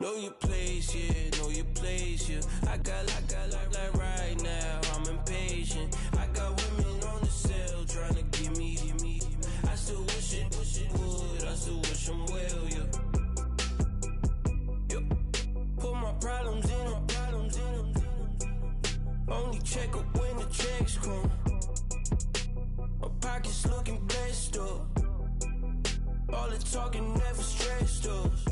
Know your place, yeah, know your place, yeah. I got like right now, I'm impatient. I got women on the cell trying to give me. I still wish it would, I still wish them well, yeah. Put my problems in them. Only check up when the checks come. My pockets looking blessed up. All the talking never stressed us.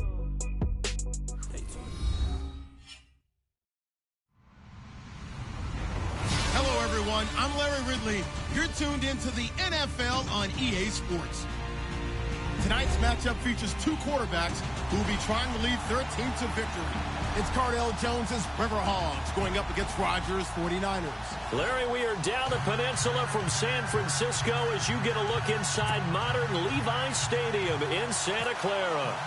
Hello, everyone. I'm Larry Ridley. You're tuned into the NFL on EA Sports. Tonight's matchup features two quarterbacks who will be trying to lead their team to victory. It's Cardell Jones's Riverhogs going up against Rodgers' 49ers. Larry, we are down the peninsula from San Francisco as you get a look inside modern Levi Stadium in Santa Clara.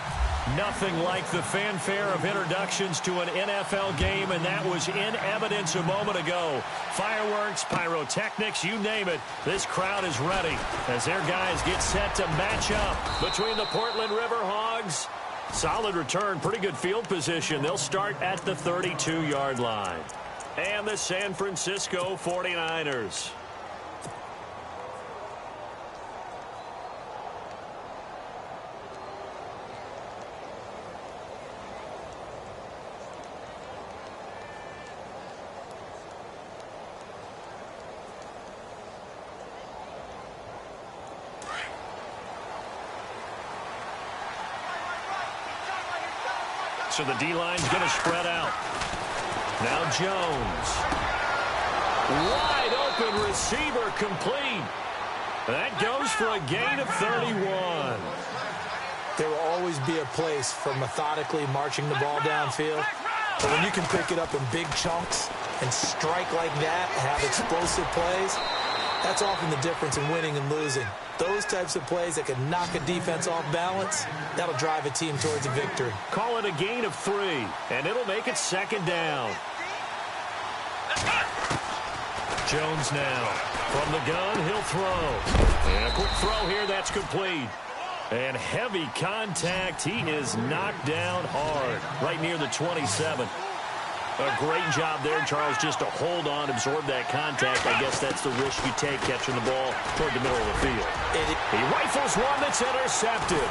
Nothing like the fanfare of introductions to an NFL game, and that was in evidence a moment ago. Fireworks, pyrotechnics, you name it. This crowd is ready as their guys get set to match up between the Portland Riverhogs. Solid return, pretty good field position. They'll start at the 32-yard line. And the San Francisco 49ers. So the D-line's going to spread out. Now Jones. Wide open receiver complete. That goes for a gain of 31. There will always be a place for methodically marching the ball downfield. But when you can pick it up in big chunks and strike like that, have explosive plays, that's often the difference in winning and losing. Those types of plays that can knock a defense off balance, that'll drive a team towards a victory. Call it a gain of 3, and it'll make it second down. Jones now. From the gun, he'll throw. And a quick throw here, that's complete. And heavy contact. He is knocked down hard, right near the 27. A great job there, Charles, just to hold on, absorb that contact. I guess that's the risk you take catching the ball toward the middle of the field. He rifles one that's intercepted.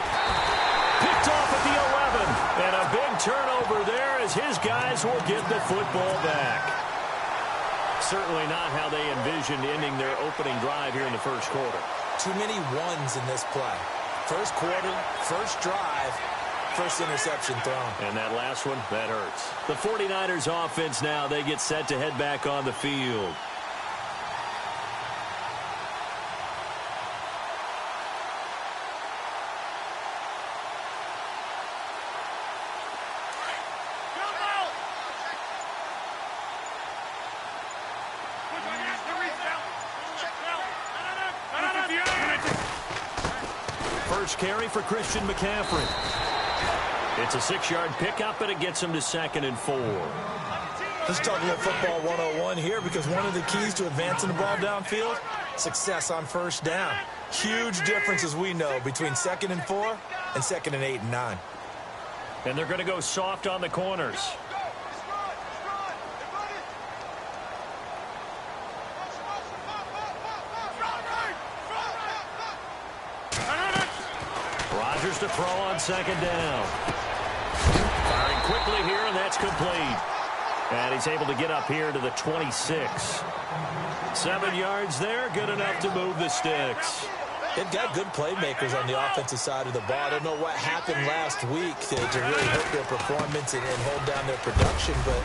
Picked off at the 11. And a big turnover there as his guys will get the football back. Certainly not how they envisioned ending their opening drive here in the first quarter. Too many ones in this play. First quarter, first drive, first interception thrown. And that last one, that hurts. The 49ers offense now, they get set to head back on the field. First carry for Christian McCaffrey. It's a 6-yard pickup, and it gets him to 2nd and 4. Let's talk a little football 101 here, because one of the keys to advancing the ball downfield, success on first down. Huge difference, as we know, between 2nd and 4 and 2nd and 8 and 9. And they're going to go soft on the corners. Rodgers to throw on 2nd down. Firing quickly here, and that's complete. And he's able to get up here to the 26. 7 yards there, good enough to move the sticks. They've got good playmakers on the offensive side of the ball. I don't know what happened last week to really hurt their performance and hold down their production, but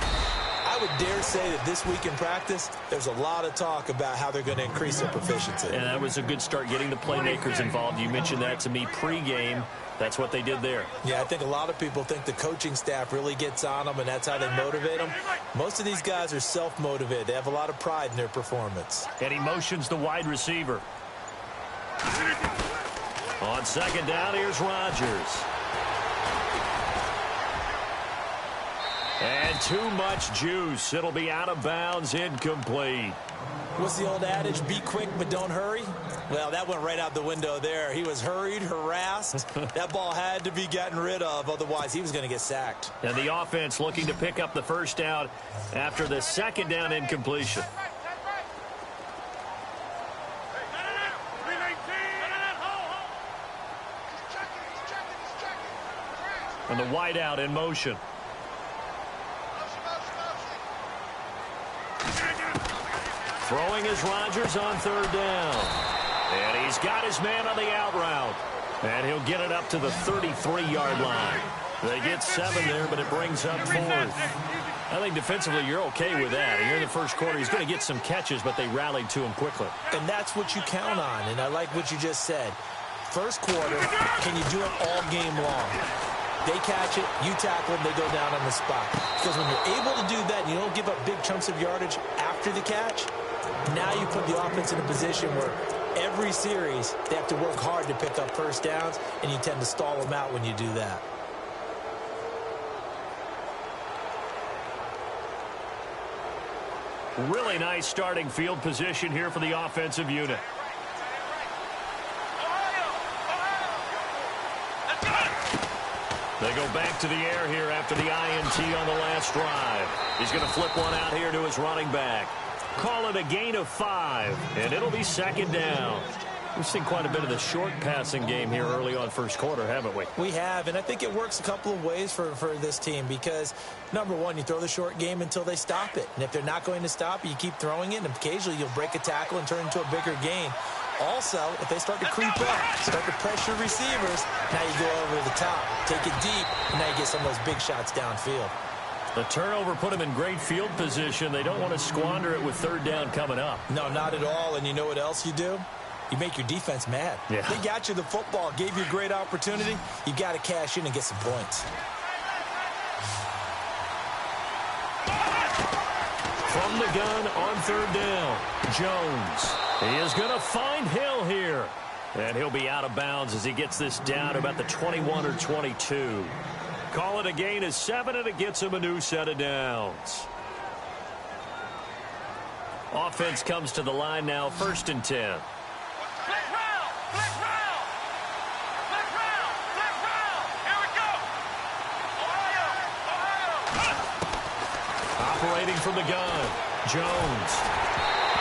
I would dare say that this week in practice, there's a lot of talk about how they're going to increase their proficiency. And that was a good start, getting the playmakers involved. You mentioned that to me pregame. That's what they did there. Yeah, I think a lot of people think the coaching staff really gets on them, and that's how they motivate them. Most of these guys are self-motivated. They have a lot of pride in their performance. And he motions the wide receiver. On 2nd down, here's Rodgers. And too much juice. It'll be out of bounds, incomplete. What's the old adage? Be quick, but don't hurry. Well, that went right out the window there. He was hurried, harassed. That ball had to be gotten rid of. Otherwise, he was going to get sacked. And the offense looking to pick up the first down after the second down incompletion. And the wideout in motion. Throwing is Rodgers on third down. And he's got his man on the out route. And he'll get it up to the 33-yard line. They get 7 there, but it brings up 4th. I think defensively you're okay with that. Here in the first quarter, he's going to get some catches, but they rallied to him quickly. And that's what you count on, and I like what you just said. First quarter, can you do it all game long? They catch it, you tackle them, they go down on the spot. Because when you're able to do that and you don't give up big chunks of yardage after the catch, now you put the offense in a position where every series they have to work hard to pick up first downs, and you tend to stall them out when you do that. Really nice starting field position here for the offensive unit. They go back to the air here after the INT on the last drive. He's going to flip one out here to his running back. Call it a gain of 5, and it'll be second down. We've seen quite a bit of the short passing game here early on first quarter, haven't we? We have, and I think it works a couple of ways for this team because, number one, you throw the short game until they stop it. And if they're not going to stop it, you keep throwing it, and occasionally you'll break a tackle and turn it into a bigger gain. Also, if they start to creep up, start to pressure receivers, now you go over the top, take it deep, and now you get some of those big shots downfield. The turnover put them in great field position. They don't want to squander it with third down coming up. No, not at all. And you know what else you do? You make your defense mad. Yeah. They got you the football, gave you a great opportunity. You got to cash in and get some points. From the gun on third down, Jones. He is going to find Hill here. And he'll be out of bounds as he gets this down to about the 21 or 22. Call it a gain of 7, and it gets him a new set of downs. Offense comes to the line now, 1st and 10. Operating from the gun, Jones.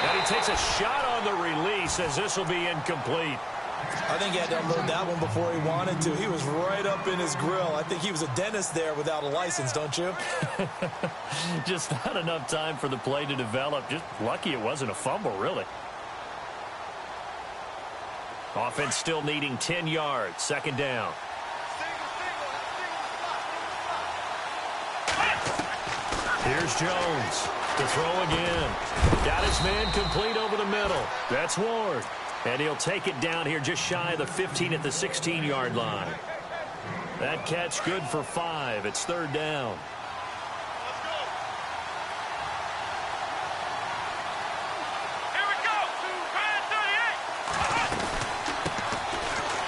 And he takes a shot on the release as this will be incomplete. I think he had to unload that one before he wanted to. He was right up in his grill. I think he was a dentist there without a license, don't you? Just not enough time for the play to develop. Just lucky it wasn't a fumble, really. Offense still needing 10 yards. 2nd down. Here's Jones to throw again. Got his man complete over the middle. That's Ward. And he'll take it down here just shy of the 15 at the 16-yard line. That catch good for 5. It's 3rd down. Here we go.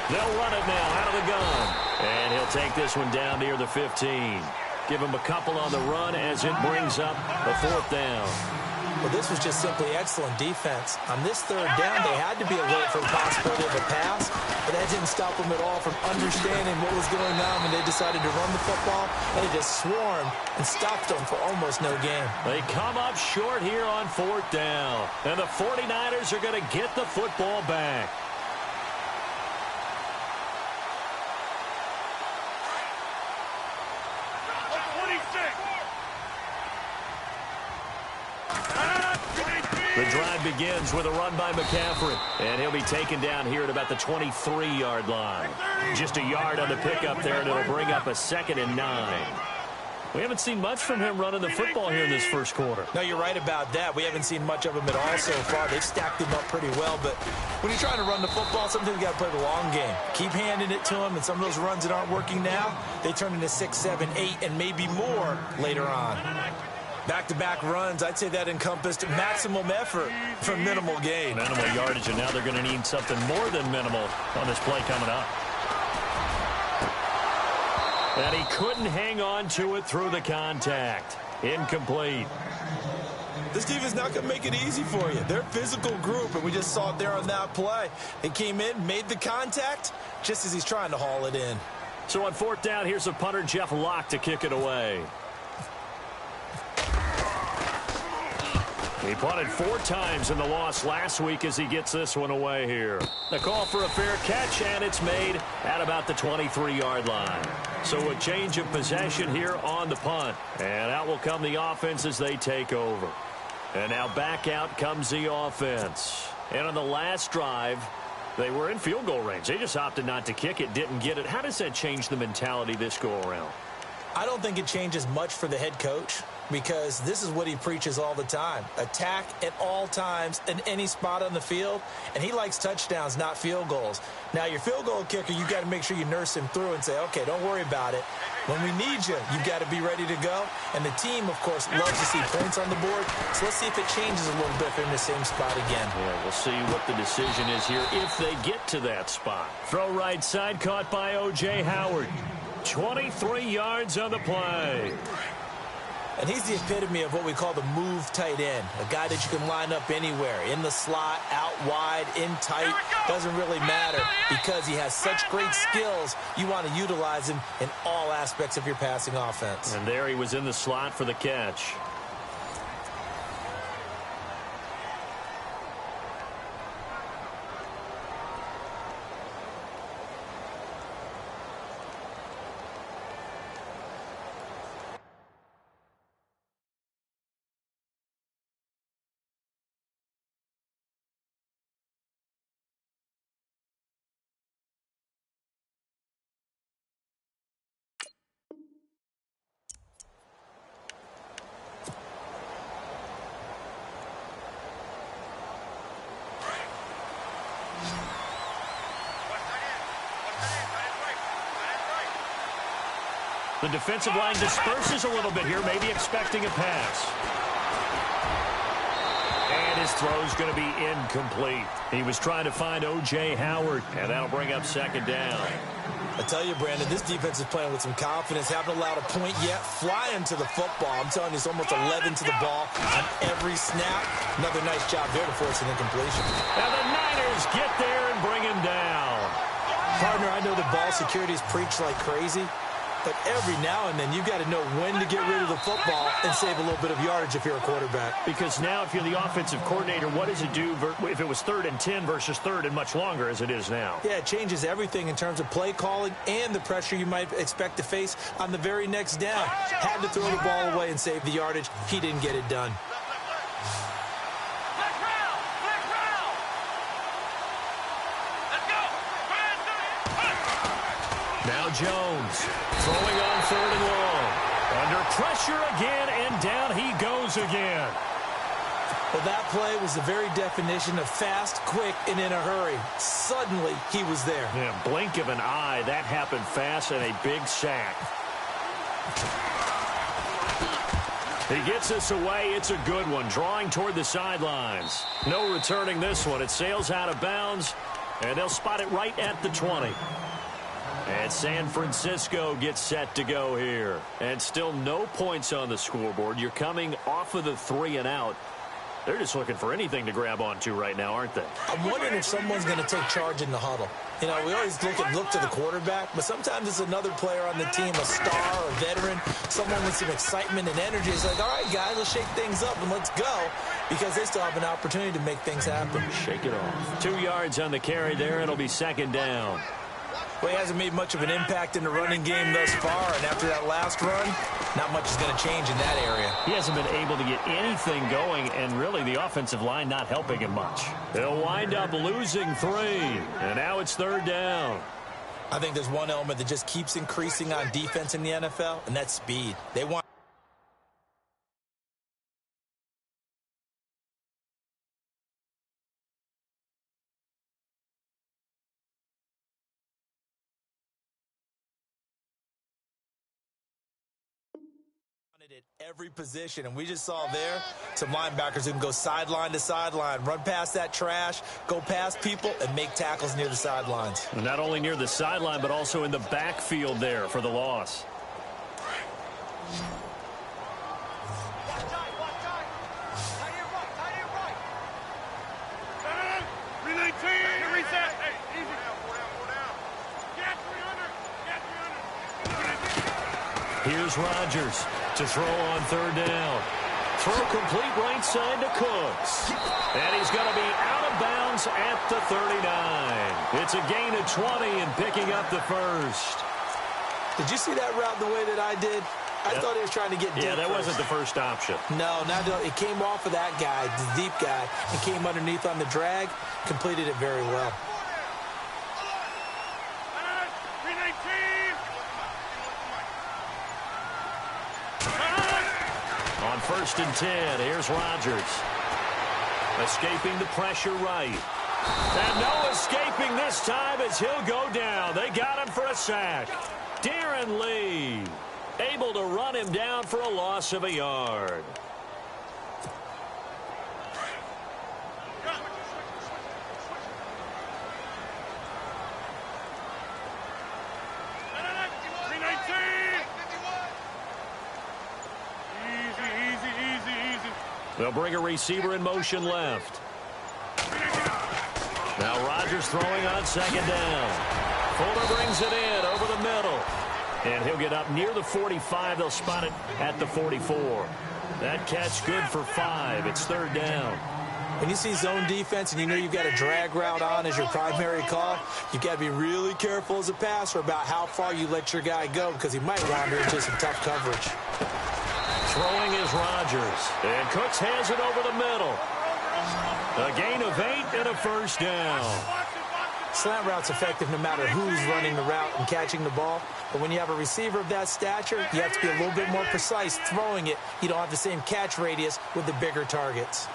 They'll run it now out of the gun. And he'll take this one down near the 15. Give him a couple on the run as it brings up the 4th down. Well, this was just simply excellent defense. On this 3rd down, they had to be alert for the possibility of a pass, but that didn't stop them at all from understanding what was going on when they decided to run the football, and it just swarmed and stopped them for almost no gain. They come up short here on 4th down, and the 49ers are going to get the football back. The drive begins with a run by McCaffrey, and he'll be taken down here at about the 23-yard line. Just a yard on the pickup there, and it'll bring up a 2nd and 9. We haven't seen much from him running the football here in this first quarter. No, you're right about that. We haven't seen much of him at all so far. They've stacked him up pretty well, but when you're trying to run the football, sometimes you got to play the long game. Keep handing it to him, and some of those runs that aren't working now, they turn into 6, 7, 8, and maybe more later on. Back-to-back runs, I'd say that encompassed maximum effort for minimal gain. Minimal yardage, and now they're going to need something more than minimal on this play coming up. And he couldn't hang on to it through the contact. Incomplete. This defense is not going to make it easy for you. They're a physical group, and we just saw it there on that play. They came in, made the contact, just as he's trying to haul it in. So on fourth down, here's a punter, Jeff Locke, to kick it away. He punted 4 times in the loss last week as he gets this one away here. The call for a fair catch, and it's made at about the 23-yard line. So a change of possession here on the punt. And out will come the offense as they take over. And now back out comes the offense. And on the last drive, they were in field goal range. They just opted not to kick it, didn't get it. How does that change the mentality this go-around? I don't think it changes much for the head coach, because this is what he preaches all the time. Attack at all times in any spot on the field, and he likes touchdowns, not field goals. Now, your field goal kicker, you got to make sure you nurse him through and say, okay, don't worry about it. When we need you, you got to be ready to go. And the team, of course, loves to see points on the board. So let's see if it changes a little bit if they're in the same spot again. Yeah, we'll see what the decision is here if they get to that spot. Throw right side, caught by O.J. Howard. 23 yards on the play. And he's the epitome of what we call the move tight end, a guy that you can line up anywhere, in the slot, out wide, in tight, doesn't really matter, because he has such great skills. You want to utilize him in all aspects of your passing offense. And there he was in the slot for the catch. The defensive line disperses a little bit here, maybe expecting a pass. And his throw's going to be incomplete. He was trying to find O.J. Howard, and that'll bring up second down. I tell you, Brandon, this defense is playing with some confidence. Haven't allowed a point yet. Flying to the football. I'm telling you, it's almost 11 to the ball on every snap. Another nice job there to force an incompletion. Now the Niners get there and bring him down. Partner, I know the ball security is preached like crazy, but every now and then, you've got to know when to get rid of the football and save a little bit of yardage if you're a quarterback. Because now if you're the offensive coordinator, what does it do if it was 3rd and 10 versus 3rd and much longer as it is now? Yeah, it changes everything in terms of play calling and the pressure you might expect to face on the very next down. Had to throw the ball away and save the yardage. He didn't get it done. Now Jones throwing on 3rd and long. Under pressure again, and down he goes again. Well, that play was the very definition of fast, quick, and in a hurry. Suddenly, he was there. Yeah, blink of an eye. That happened fast, and a big sack. He gets this away. It's a good one. Drawing toward the sidelines. No returning this one. It sails out of bounds, and they'll spot it right at the 20. And San Francisco gets set to go here. And still no points on the scoreboard. You're coming off of the 3 and out. They're just looking for anything to grab onto right now, aren't they? I'm wondering if someone's going to take charge in the huddle. You know, we always look to the quarterback, but sometimes it's another player on the team, a star, a veteran, someone with some excitement and energy. It's like, all right, guys, let's shake things up and let's go, because they still have an opportunity to make things happen. Shake it off. 2 yards on the carry there. It'll be second down. Well, he hasn't made much of an impact in the running game thus far, and after that last run, not much is going to change in that area. He hasn't been able to get anything going, and really the offensive line not helping him much. They'll wind up losing 3, and now it's 3rd down. I think there's one element that just keeps increasing on defense in the NFL, and that's speed. They want at every position, and we just saw there some linebackers who can go sideline to sideline, run past that trash, go past people, and make tackles near the sidelines. Not only near the sideline, but also in the backfield there for the loss. Here's Rodgers to throw on third down. Throw complete right side to Cooks. And he's going to be out of bounds at the 39. It's a gain of 20 and picking up the first. Did you see that route the way that I did? I thought he was trying to get deep. Yeah, that first. wasn't the first option. No, it came off of that guy, the deep guy, and came underneath on the drag. Completed it very well. On 1st and 10, here's Rodgers. Escaping the pressure right. And no escaping this time as he'll go down. They got him for a sack. Darren Lee able to run him down for a loss of a yard. They'll bring a receiver in motion left. Now Rodgers throwing on second down. Fuller brings it in over the middle. And he'll get up near the 45. They'll spot it at the 44. That catch good for 5. It's third down. When you see zone defense and you know you've got a drag route on as your primary call, you've got to be really careful as a passer about how far you let your guy go because he might wander into some tough coverage. Throwing is Rodgers. And Cooks has it over the middle. A gain of 8 and a first down. Slant route's effective no matter who's running the route and catching the ball. But when you have a receiver of that stature, you have to be a little bit more precise throwing it. You don't have the same catch radius with the bigger targets.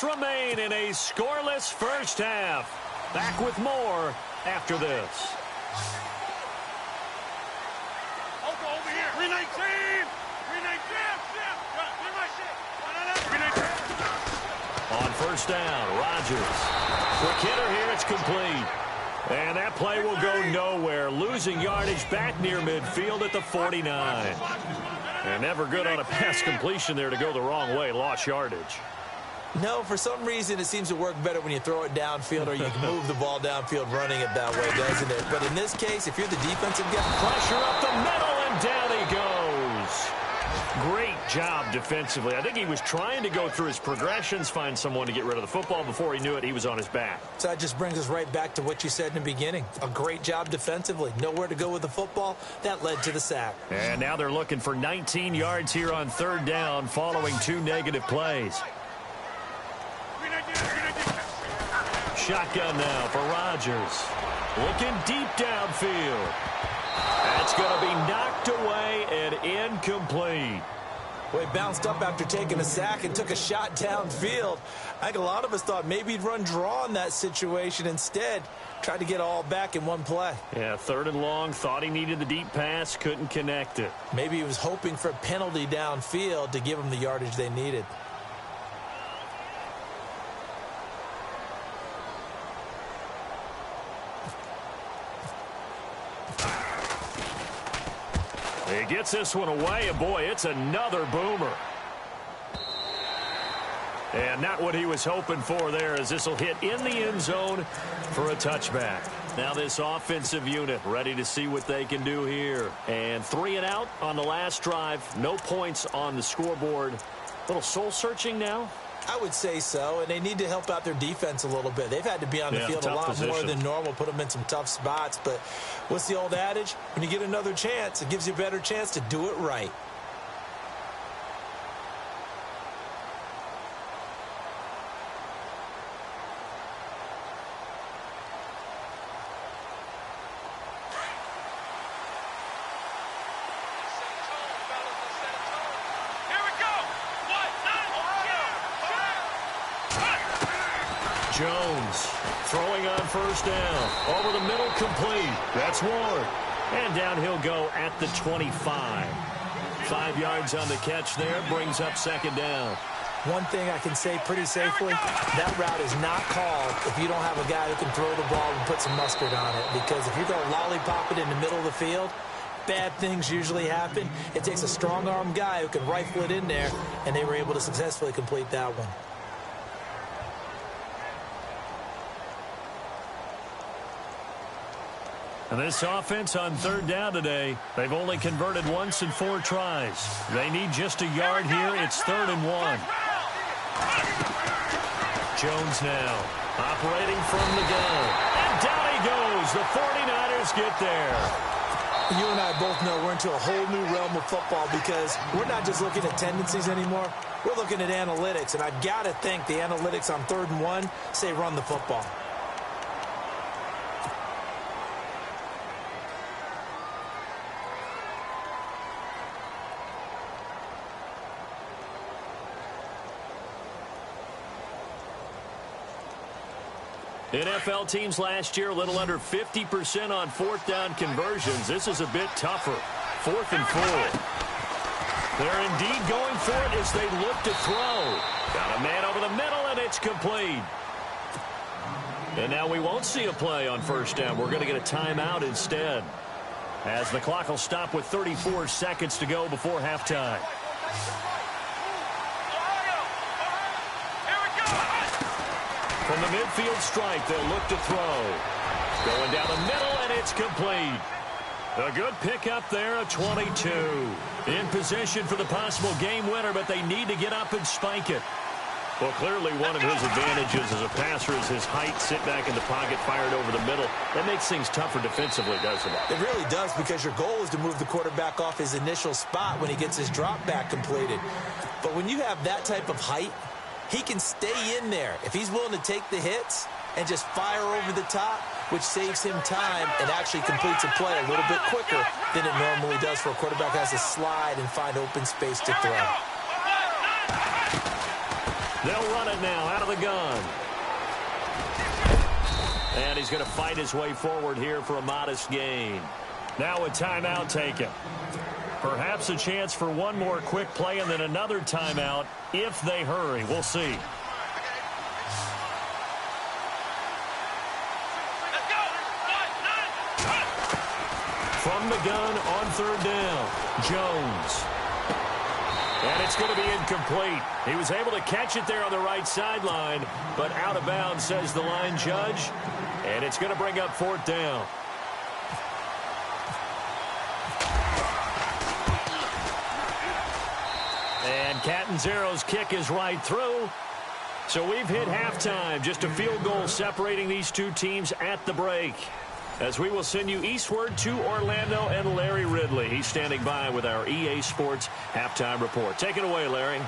Remain in a scoreless first half. Back with more after this. Over here. 319. 319. On first down, Rodgers. Quick hitter here, it's complete. And that play will go nowhere. Losing yardage back near midfield at the 49. And never good on a pass completion there to go the wrong way. Lost yardage. No, for some reason it seems to work better when you throw it downfield or you can move the ball downfield running it that way, doesn't it? But in this case, if you're the defensive guy, pressure up the middle and down he goes. Great job defensively. I think he was trying to go through his progressions, find someone to get rid of the football. Before he knew it, he was on his back. So that just brings us right back to what you said in the beginning. A great job defensively. Nowhere to go with the football. That led to the sack. And now they're looking for 19 yards here on third down following 2 negative plays. Shotgun now for Rodgers. Looking deep downfield. That's going to be knocked away and incomplete. Well, he bounced up after taking a sack and took a shot downfield. I think a lot of us thought maybe he'd run draw in that situation. Instead, tried to get all back in one play. Yeah, third and long. Thought he needed the deep pass. Couldn't connect it. Maybe he was hoping for a penalty downfield to give him the yardage they needed. He gets this one away, and boy, it's another boomer. And not what he was hoping for there, as this will hit in the end zone for a touchback. Now this offensive unit ready to see what they can do here. And 3 and out on the last drive. No points on the scoreboard. A little soul-searching now? I would say so, and they need to help out their defense a little bit. They've had to be on the field a lot more than normal, put them in some tough spots. But what's the old adage? When you get another chance, it gives you a better chance to do it right. Jones throwing on first down. Over the middle, complete. That's Ward. And down he'll go at the 25. 5 yards on the catch there. Brings up second down. One thing I can say pretty safely, that route is not called if you don't have a guy who can throw the ball and put some mustard on it. Because if you're going to lollipop it in the middle of the field, bad things usually happen. It takes a strong-arm guy who can rifle it in there, and they were able to successfully complete that one. And this offense on third down today, they've only converted once in 4 tries. They need just a yard here. It's 3rd and 1. Jones now operating from the gun. And down he goes. The 49ers get there. You and I both know we're into a whole new realm of football because we're not just looking at tendencies anymore. We're looking at analytics, and I've got to think the analytics on 3rd and 1 say run the football. NFL teams last year a little under 50% on 4th down conversions. This is a bit tougher. 4th and 4. They're indeed going for it as they look to throw. Got a man over the middle, and it's complete. And now we won't see a play on 1st down. We're going to get a timeout instead, as the clock will stop with 34 seconds to go before halftime. From the midfield stripe, they'll look to throw. Going down the middle, and it's complete. A good pickup there, a 22. In position for the possible game winner, but they need to get up and spike it. Well, clearly one of his advantages as a passer is his height. Sit back in the pocket, fired over the middle. That makes things tougher defensively, doesn't it? It really does, because your goal is to move the quarterback off his initial spot when he gets his drop back completed. But when you have that type of height, he can stay in there if he's willing to take the hits and just fire over the top, which saves him time and actually completes a play a little bit quicker than it normally does for a quarterback who has to slide and find open space to throw. They'll run it now out of the gun. And he's going to fight his way forward here for a modest gain. Now a timeout taken. Perhaps a chance for one more quick play and then another timeout if they hurry. We'll see. From the gun on 3rd down, Jones. And it's going to be incomplete. He was able to catch it there on the right sideline, but out of bounds, says the line judge. And it's going to bring up 4th down. And Catanzaro's kick is right through. So we've hit halftime. Just a field goal separating these two teams at the break. As we will send you eastward to Orlando and Larry Ridley. He's standing by with our EA Sports halftime report. Take it away, Larry.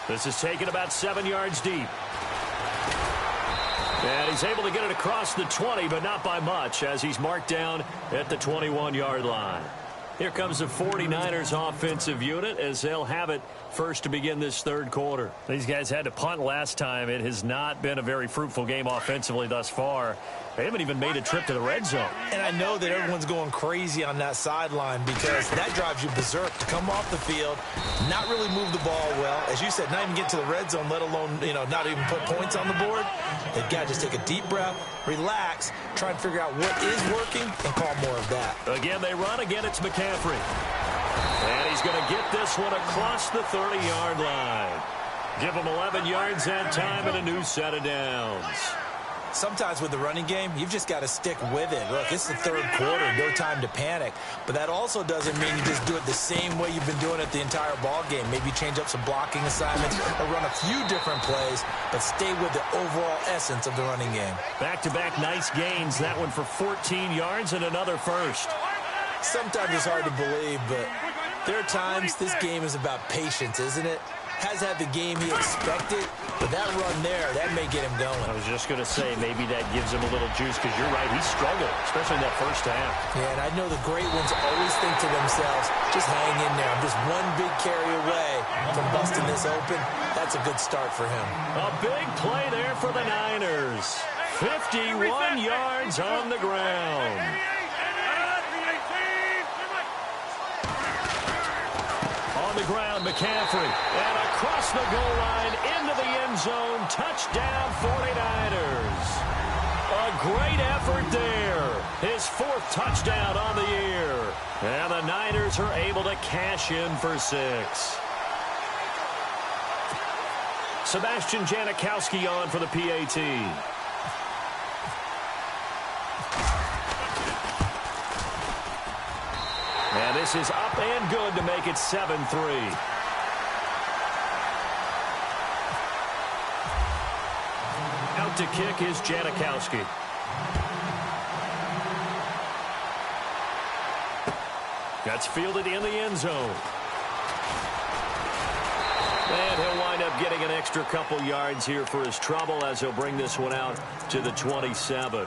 This is taken about 7 yards deep. And he's able to get it across the 20, but not by much, as he's marked down at the 21-yard line. Here comes the 49ers offensive unit as they'll have it first to begin this 3rd quarter. These guys had to punt last time. It has not been a very fruitful game offensively thus far. They haven't even made a trip to the red zone. And I know that everyone's going crazy on that sideline because that drives you berserk to come off the field, not really move the ball well. As you said, not even get to the red zone, let alone, not even put points on the board. They've got to just take a deep breath, relax, try and figure out what is working, and call more of that. Again, they run. Again, it's McCaffrey. And he's going to get this one across the 30-yard line. Give him 11 yards that time and a new set of downs. Sometimes with the running game, you've just got to stick with it. Look, it's the 3rd quarter, no time to panic. But that also doesn't mean you just do it the same way you've been doing it the entire ball game. Maybe change up some blocking assignments or run a few different plays, but stay with the overall essence of the running game. Back-to-back nice gains. That one for 14 yards and another first. Sometimes it's hard to believe, but there are times this game is about patience, isn't it? Has had the game he expected, but that run there, that may get him going. I was just going to say, maybe that gives him a little juice, because you're right, he struggled, especially in that first half. Yeah, and I know the great ones always think to themselves, just hang in there. I'm just one big carry away from busting this open. That's a good start for him. A big play there for the Niners. 51 yards on the ground. the ground, McCaffrey. And across the goal line, into the end zone. Touchdown, 49ers. A great effort there. His 4th touchdown on the year. And the Niners are able to cash in for 6. Sebastian Janikowski on for the PAT. And this is up and good to make it 7-3. Out to kick is Janikowski. That's fielded in the end zone. And he'll wind up getting an extra couple yards here for his trouble as he'll bring this one out to the 27.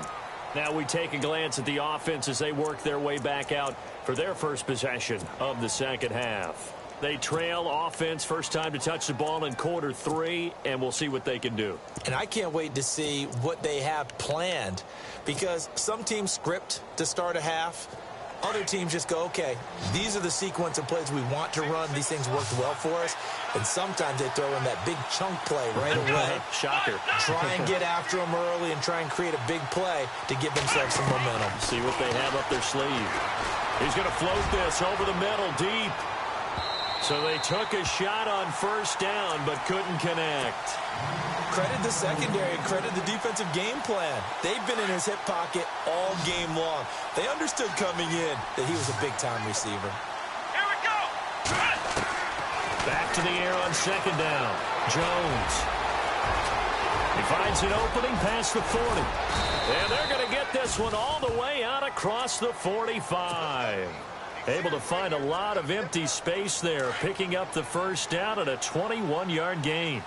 Now we take a glance at the offense as they work their way back out for their first possession of the second half. They trail offense, first time to touch the ball in quarter 3, and we'll see what they can do. And I can't wait to see what they have planned, because some teams script to start a half. Other teams just go, okay, these are the sequence of plays we want to run. These things worked well for us. And sometimes they throw in that big chunk play right away. Shocker. Try and get after them early and try and create a big play to give themselves some momentum. See what they have up their sleeve. He's going to float this over the middle deep. So they took a shot on first down but couldn't connect. Credit the secondary, credit the defensive game plan. They've been in his hip pocket all game long. They understood coming in that he was a big-time receiver. Here we go! Back to the air on second down. Jones. He finds an opening past the 40. And they're going to get this one all the way out across the 45. Able to find a lot of empty space there, picking up the first down at a 21-yard gain.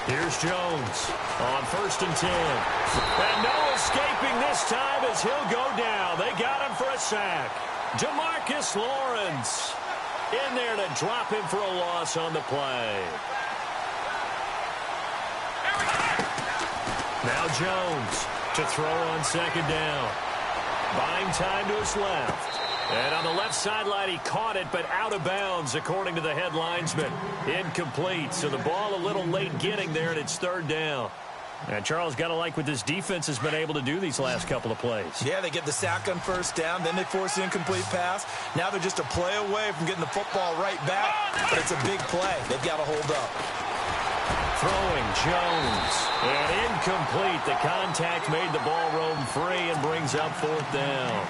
Here's Jones on 1st and 10. And no escaping this time as he'll go down. They got him for a sack. DeMarcus Lawrence in there to drop him for a loss on the play. Now Jones to throw on second down. Buying time to his left. And on the left sideline, he caught it, but out of bounds, according to the head linesman. Incomplete, so the ball a little late getting there, and it's 3rd down. And Charles, got to like what this defense has been able to do these last couple of plays. Yeah, they get the sack on first down, then they force the incomplete pass. Now they're just a play away from getting the football right back, but it's a big play. They've got to hold up. Throwing Jones. And incomplete. The contact made the ball roam free and brings up 4th down.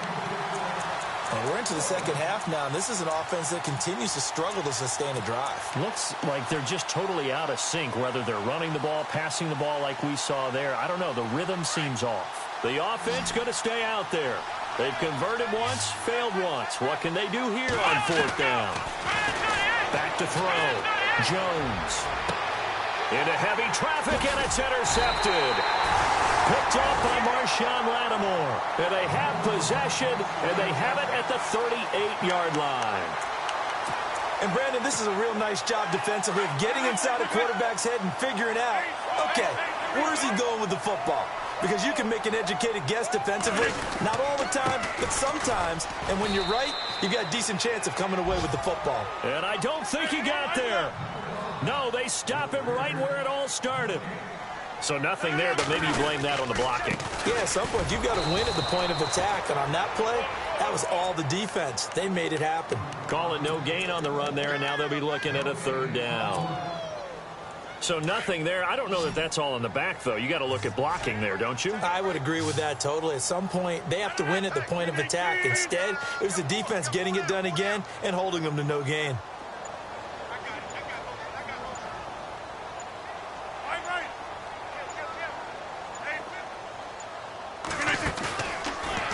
And we're into the second half now, and this is an offense that continues to struggle to sustain a drive. Looks like they're just totally out of sync, whether they're running the ball, passing the ball like we saw there. I don't know. The rhythm seems off. The offense going to stay out there. They've converted once, failed once. What can they do here on 4th down? Back to throw. Jones. Into heavy traffic, and it's intercepted. Picked off by Marshawn Lattimore. And they have possession, and they have it at the 38-yard line. And, Brandon, this is a real nice job defensively of getting inside a quarterback's head and figuring out, okay, where's he going with the football? Because you can make an educated guess defensively, not all the time, but sometimes. And when you're right, you've got a decent chance of coming away with the football. And I don't think he got there. No, they stop him right where it all started. So nothing there, but maybe you blame that on the blocking. Yeah, at some point you've got to win at the point of attack. And on that play, that was all the defense. They made it happen. Call it no gain on the run there, and now they'll be looking at a 3rd down. So nothing there. I don't know that that's all in the back, though. You got to look at blocking there, don't you? I would agree with that totally. At some point, they have to win at the point of attack. Instead, it was the defense getting it done again and holding them to no gain.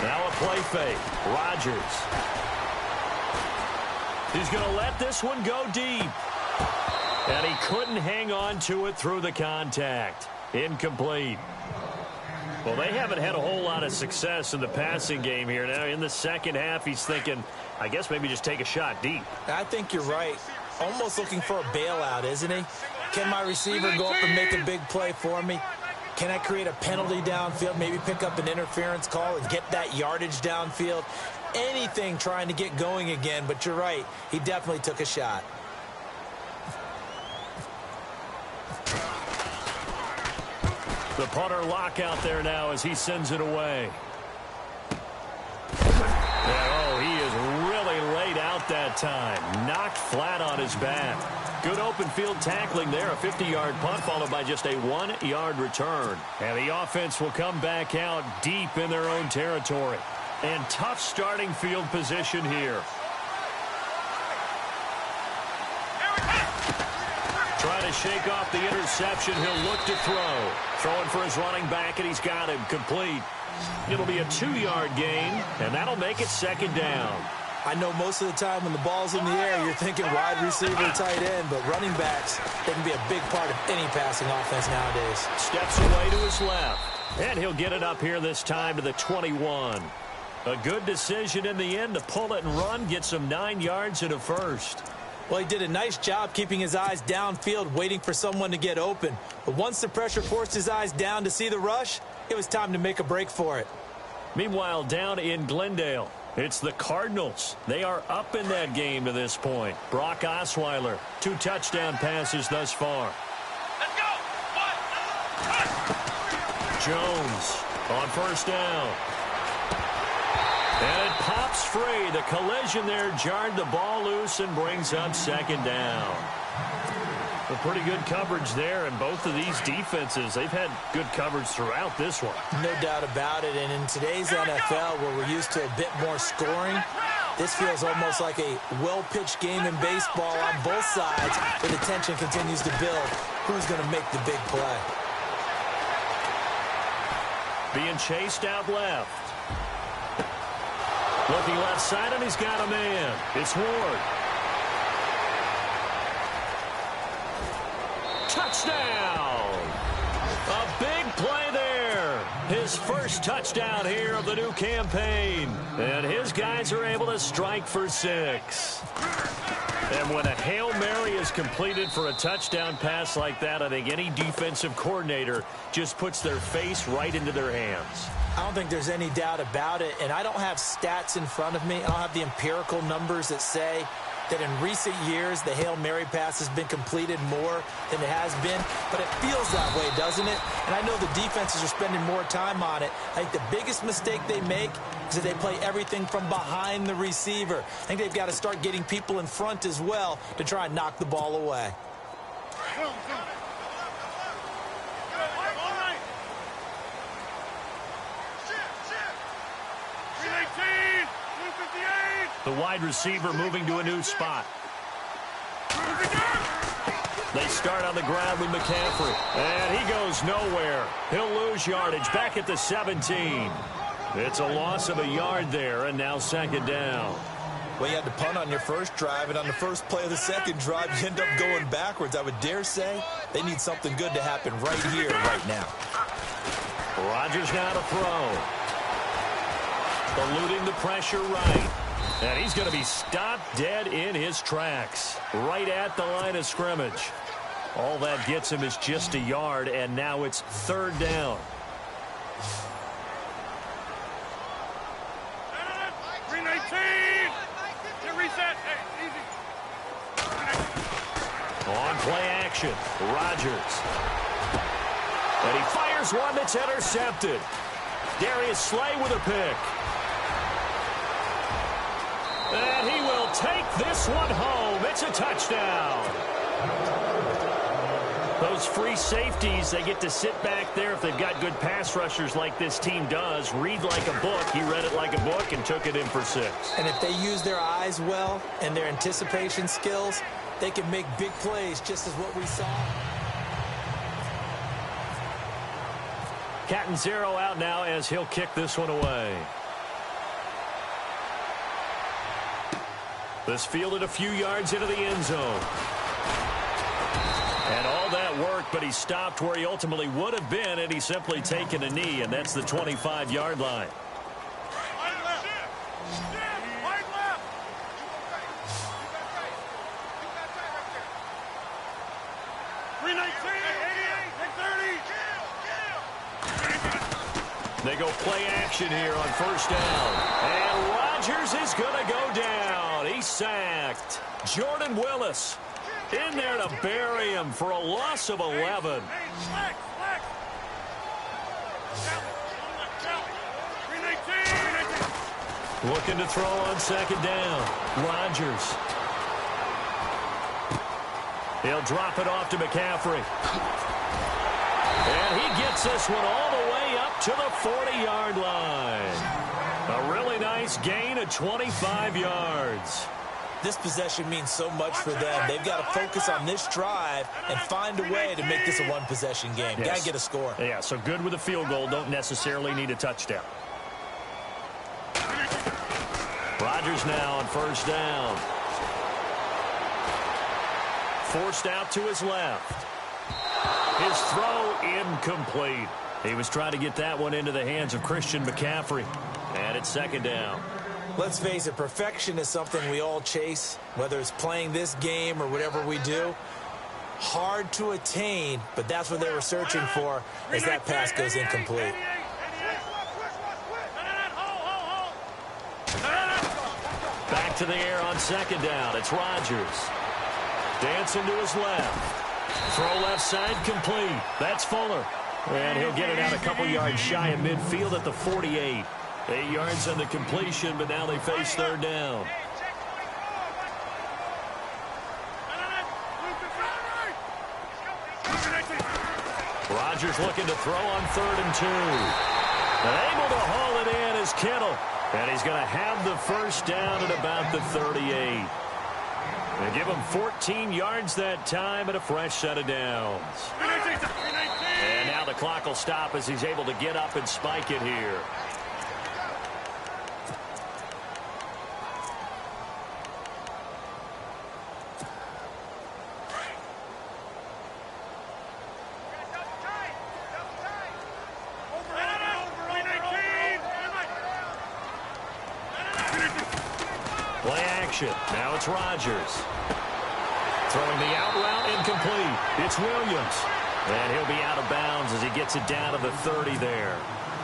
Now a play fake. Rodgers. He's going to let this one go deep. And he couldn't hang on to it through the contact. Incomplete. Well, they haven't had a whole lot of success in the passing game here. Now, in the second half, he's thinking, I guess maybe just take a shot deep. I think you're right. Almost looking for a bailout, isn't he? Can my receiver go up and make a big play for me? Can I create a penalty downfield, maybe pick up an interference call and get that yardage downfield? anything trying to get going again, but you're right. He definitely took a shot. The punter lock out there now as he sends it away. And, he is really laid out that time. Knocked flat on his back. Good open field tackling there. A 50-yard punt followed by just a 1-yard return. And the offense will come back out deep in their own territory. And tough starting field position here. Trying to shake off the interception. He'll look to throw. Throwing for his running back, and he's got him complete. It'll be a 2-yard gain, and that'll make it second down. I know most of the time when the ball's in the air, you're thinking wide receiver, tight end, but running backs, they can be a big part of any passing offense nowadays. Steps away to his left, and he'll get it up here this time to the 21. A good decision in the end to pull it and run, get some 9 yards and a first. Well, he did a nice job keeping his eyes downfield, waiting for someone to get open. But once the pressure forced his eyes down to see the rush, it was time to make a break for it. Meanwhile, down in Glendale, it's the Cardinals. They are up in that game to this point. Brock Osweiler, 2 touchdown passes thus far. Let's go. Jones on first down. And it pops free. The collision there jarred the ball loose and brings up second down. A pretty good coverage there, and both of these defenses, they've had good coverage throughout this one. No doubt about it, and in today's NFL where we're used to a bit more scoring, this feels almost like a well-pitched game in baseball on both sides where the tension continues to build. Who's going to make the big play? Being chased out left. Looking left side, and he's got a man. It's Ward. Touchdown! A big play there. His first touchdown here of the new campaign. And his guys are able to strike for 6. And when a Hail Mary is completed for a touchdown pass like that, I think any defensive coordinator just puts their face right into their hands. I don't think there's any doubt about it, and I don't have stats in front of me. I don't have the empirical numbers that say that in recent years the Hail Mary pass has been completed more than it has been, but it feels that way, doesn't it? And I know the defenses are spending more time on it. I think the biggest mistake they make is that they play everything from behind the receiver. I think they've got to start getting people in front as well to try and knock the ball away. The wide receiver moving to a new spot. They start on the ground with McCaffrey. And he goes nowhere. He'll lose yardage back at the 17. It's a loss of a yard there, and now second down. Well, you had to punt on your first drive, and on the first play of the second drive, you end up going backwards. I would dare say they need something good to happen right here, right now. Rodgers now to throw. Eluding the pressure right. And he's going to be stopped dead in his tracks. Right at the line of scrimmage. All that gets him is just a yard, and now it's third down. On play action, Rodgers. And he fires one that's intercepted. Darius Slay with a pick. And he will take this one home. It's a touchdown. Those free safeties, they get to sit back there if they've got good pass rushers like this team does. Read like a book. He read it like a book and took it in for 6. And if they use their eyes well and their anticipation skills, they can make big plays, just as what we saw. Catanzaro out now as he'll kick this one away. This fielded a few yards into the end zone. And all that work, but he stopped where he ultimately would have been had he simply taken a knee, and that's the 25-yard line. They go play action here on first down. And Rodgers is going to go down. He's sacked. Jordan Willis in there to bury him for a loss of 11. Looking to throw on second down. Rodgers. He'll drop it off to McCaffrey. And he gets this one all the way up to the 40-yard line. A really nice gain of 25 yards. This possession means so much for them. They've got to focus on this drive and find a way to make this a one-possession game. Yes. Got to get a score. Yeah, so good with a field goal. Don't necessarily need a touchdown. Rodgers now on first down. Forced out to his left. His throw incomplete. He was trying to get that one into the hands of Christian McCaffrey. And it's second down. Let's face it, perfection is something we all chase, whether it's playing this game or whatever we do. Hard to attain, but that's what they were searching for as that pass goes incomplete. Back to the air on second down. It's Rodgers. Dancing to his left. Throw left side complete. That's Fuller. And he'll get it out a couple yards shy of midfield at the 48. 8 yards on the completion, but now they face third down. Rodgers looking to throw on 3rd and 2. And able to haul it in is Kittle. And he's going to have the first down at about the 38. They give him 14 yards that time and a fresh set of downs. And now the clock will stop as he's able to get up and spike it here. Play action. Now it's Rodgers. Throwing the out route incomplete. It's Williams. And he'll be out of bounds as he gets it down to the 30 there.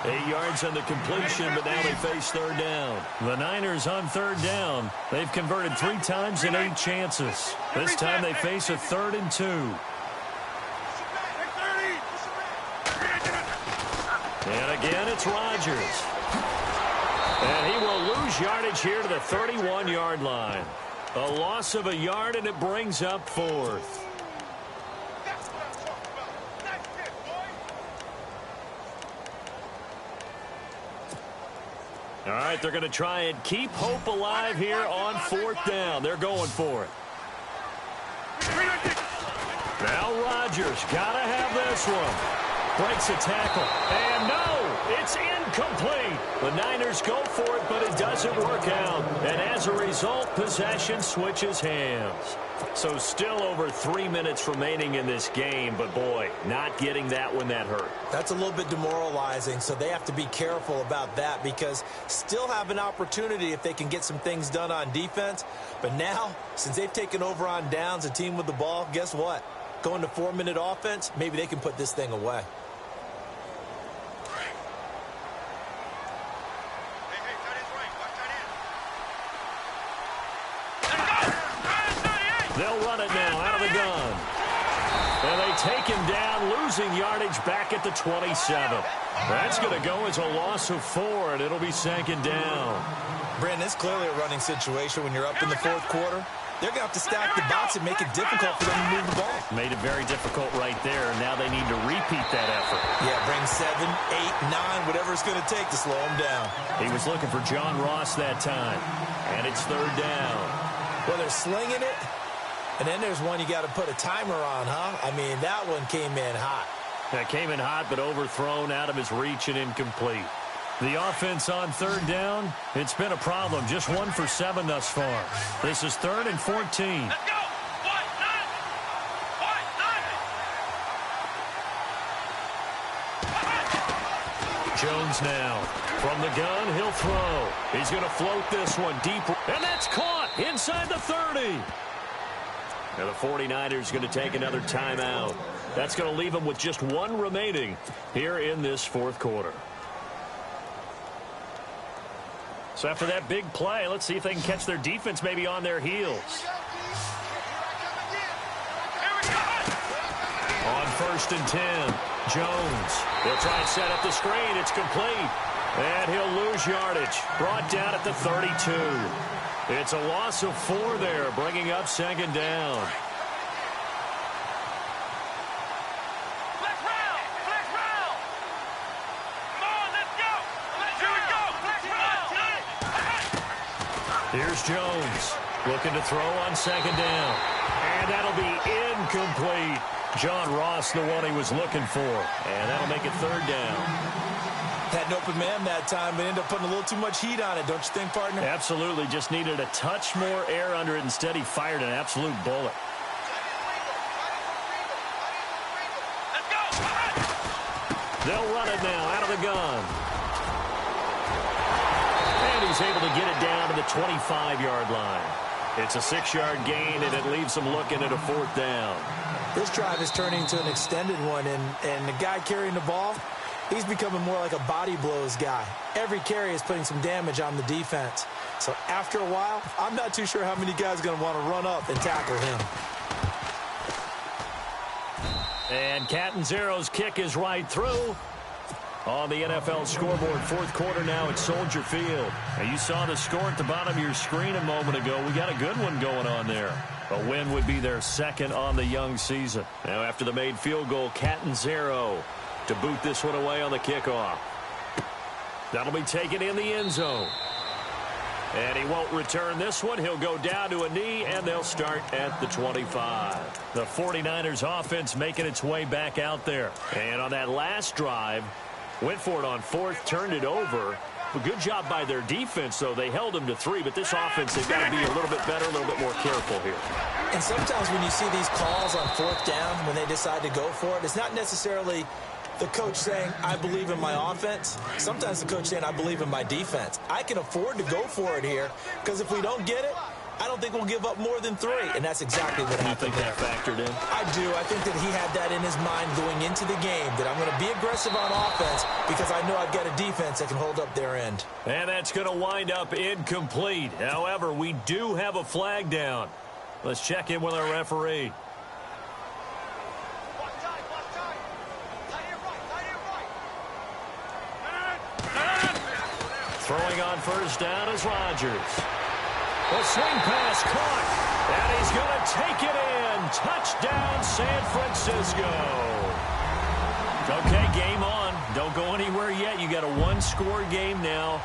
8 yards on the completion, but now they face third down. The Niners on third down. They've converted 3 times in 8 chances. This time they face a 3rd and 2. And again, it's Rodgers. And he will lose yardage here to the 31-yard line. A loss of a yard, and it brings up 4th. All right, they're going to try and keep hope alive here on 4th down. They're going for it. Now Rodgers got to have this one. Breaks a tackle. And no, it's incomplete. The Niners go for it, but it doesn't work out. And as a result, possession switches hands. So still over 3 minutes remaining in this game, but boy, not getting that when that hurt. That's a little bit demoralizing, so they have to be careful about that because still have an opportunity if they can get some things done on defense. But now, since they've taken over on downs, a team with the ball, guess what? Going to 4-minute offense, maybe they can put this thing away. They'll run it now out of the gun. And they take him down, losing yardage back at the 27. That's going to go as a loss of 4, and it'll be second down. Brandon, it's clearly a running situation when you're up in the 4th quarter. They're going to have to stack the box and make it difficult for them to move the ball. Made it very difficult right there, and now they need to repeat that effort. Yeah, bring 7, 8, 9, whatever it's going to take to slow them down. He was looking for John Ross that time, and it's third down. Well, they're slinging it. And then there's one you got to put a timer on, huh? I mean, that one came in hot. That came in hot, but overthrown out of his reach and incomplete. The offense on third down, it's been a problem. Just 1 for 7 thus far. This is 3rd and 14. Let's go! Jones now. From the gun, he'll throw. He's going to float this one deep. And that's caught inside the 30. Now the 49ers going to take another timeout. That's going to leave them with just 1 remaining here in this 4th quarter. So after that big play, let's see if they can catch their defense maybe on their heels. On 1st and 10, Jones. He'll try and set up the screen. It's complete. And he'll lose yardage. Brought down at the 32. It's a loss of 4 there, bringing up 2nd down. Here's Jones, looking to throw on 2nd down. And that'll be incomplete. John Ross, the one he was looking for. And that'll make it 3rd down. Had an open man that time, but ended up putting a little too much heat on it, don't you think, partner? Absolutely. Just needed a touch more air under it. Instead, he fired an absolute bullet. They'll run it now out of the gun. And he's able to get it down to the 25-yard line. It's a 6-yard gain, and it leaves them looking at a 4th down. This drive is turning into an extended one, and the guy carrying the ball, he's becoming more like a body blows guy. Every carry is putting some damage on the defense. So after a while, I'm not too sure how many guys are going to want to run up and tackle him. And Catanzaro's kick is right through. On the NFL scoreboard, 4th quarter now at Soldier Field. Now you saw the score at the bottom of your screen a moment ago. We got a good one going on there. A win would be their 2nd on the young season. Now after the made field goal, Catanzaro to boot this one away on the kickoff. That'll be taken in the end zone. And he won't return this one. He'll go down to a knee, and they'll start at the 25. The 49ers offense making its way back out there. And on that last drive, went for it on 4th, turned it over. A good job by their defense, though. They held them to 3, but this offense, they've got to be a little bit better, a little bit more careful here. And sometimes when you see these calls on 4th down, when they decide to go for it, it's not necessarily the coach saying, I believe in my offense. Sometimes the coach saying, I believe in my defense. I can afford to go for it here, because if we don't get it, I don't think we'll give up more than 3. And that's exactly what happened there. You think that factored in? I do. I think that he had that in his mind going into the game, that I'm going to be aggressive on offense because I know I've got a defense that can hold up their end. And that's going to wind up incomplete. However, we do have a flag down. Let's check in with our referee. Throwing on 1st down is Rodgers. A swing pass caught, and he's going to take it in. Touchdown, San Francisco. Okay, game on. Don't go anywhere yet. You got a 1-score game now.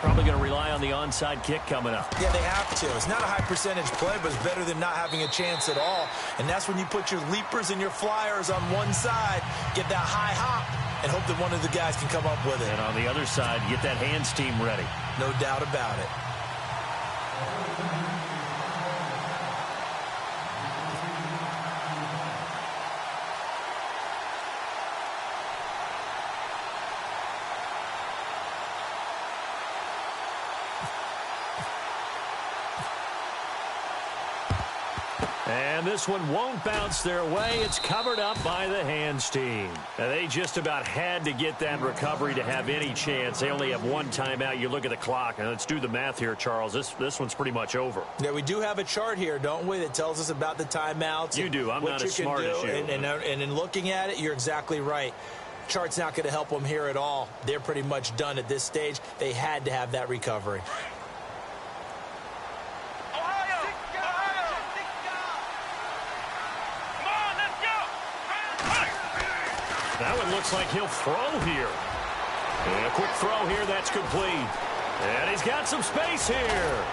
Probably going to rely on the onside kick coming up. Yeah, they have to. It's not a high percentage play, but it's better than not having a chance at all. And that's when you put your leapers and your flyers on one side, get that high hop, and hope that one of the guys can come up with it. And on the other side, get that hands team ready. No doubt about it. And this one won't bounce their way. It's covered up by the hands team. And they just about had to get that recovery to have any chance. They only have 1 timeout. You look at the clock, and let's do the math here, Charles. This one's pretty much over. Yeah, we do have a chart here, don't we, that tells us about the timeouts. You do. I'm not as smart as you. And in looking at it, you're exactly right. Chart's not going to help them here at all. They're pretty much done at this stage. They had to have that recovery. That one looks like he'll throw here. And a quick throw here, that's complete. And he's got some space here.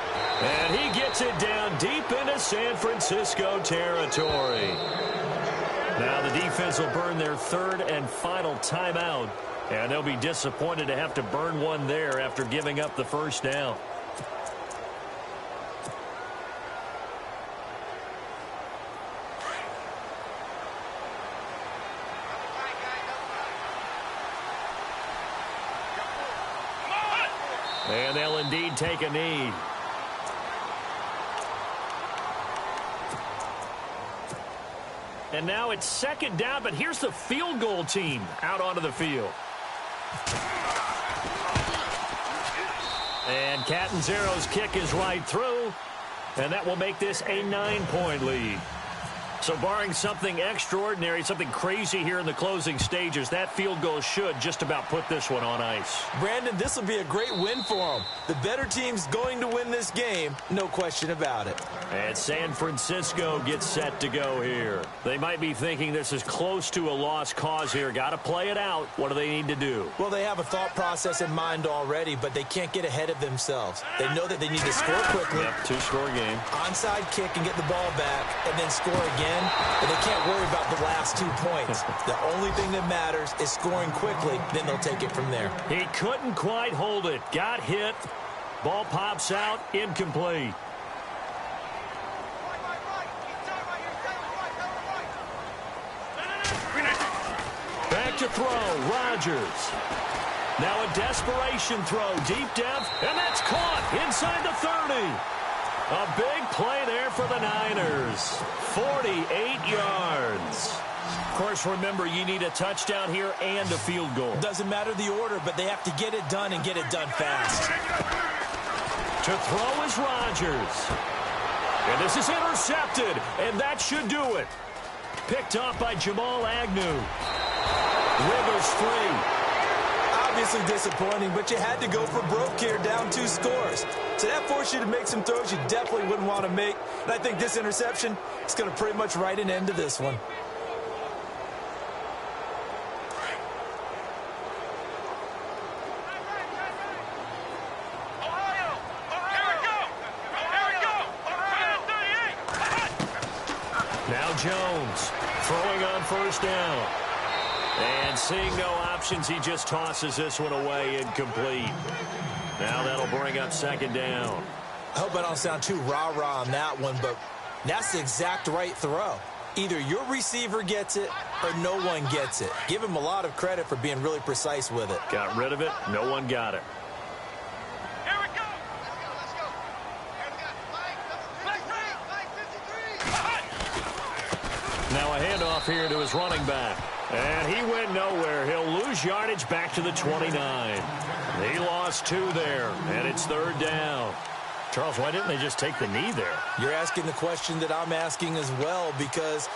And he gets it down deep into San Francisco territory. Now the defense will burn their 3rd and final timeout. And they'll be disappointed to have to burn one there after giving up the 1st down. And they'll indeed take a knee. And now it's 2nd down, but here's the field goal team out onto the field. And Catanzaro's kick is right through, and that will make this a 9-point lead. So barring something extraordinary, something crazy here in the closing stages, that field goal should just about put this one on ice. Brandon, this will be a great win for them. The better team's going to win this game, no question about it. And San Francisco gets set to go here. They might be thinking this is close to a lost cause here. Got to play it out. What do they need to do? Well, they have a thought process in mind already, but they can't get ahead of themselves. They know that they need to score quickly. Yep, 2-score game. Onside kick and get the ball back, and then score again. And they can't worry about the last 2 points. The only thing that matters is scoring quickly, then they'll take it from there. He couldn't quite hold it. Got hit. Ball pops out. Incomplete. Back to throw. Rodgers. Now a desperation throw. Deep depth. And that's caught inside the 30. A big play there for the Niners. 48 yards. Of course, remember, you need a touchdown here and a field goal. Doesn't matter the order, but they have to get it done and get it done fast. To throw is Rodgers. And this is intercepted, and that should do it. Picked off by Jamal Agnew. Rivers free. Obviously disappointing, but you had to go for broke here, down 2 scores. So that forced you to make some throws you definitely wouldn't want to make. And I think this interception is going to pretty much write an end to this one. Now Jones throwing on first down. And seeing no options, he just tosses this one away, incomplete. Now that'll bring up second down. I hope I don't sound too rah-rah on that one, but that's the exact right throw. Either your receiver gets it or no one gets it. Give him a lot of credit for being really precise with it. Got rid of it. No one got it. Here we go. Now a handoff here to his running back. And he went nowhere. He'll lose yardage back to the 29. He lost 2 there, and it's third down. Charles, why didn't they just take the knee there? You're asking the question that I'm asking as well, because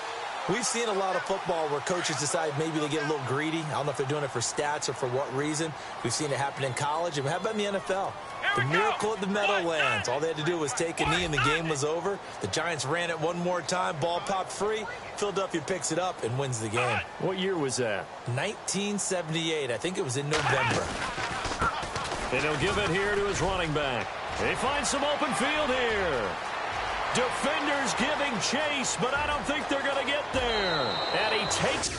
we've seen a lot of football where coaches decide maybe they get a little greedy. I don't know if they're doing it for stats or for what reason. We've seen it happen in college. And how about in the NFL? The miracle at the Meadowlands. All they had to do was take a knee and the game was over. The Giants ran it one more time. Ball popped free. Philadelphia picks it up and wins the game. What year was that? 1978. I think it was in November. And he'll give it here to his running back. He finds some open field here. Defenders giving chase, but I don't think they're going to get there. And he takes...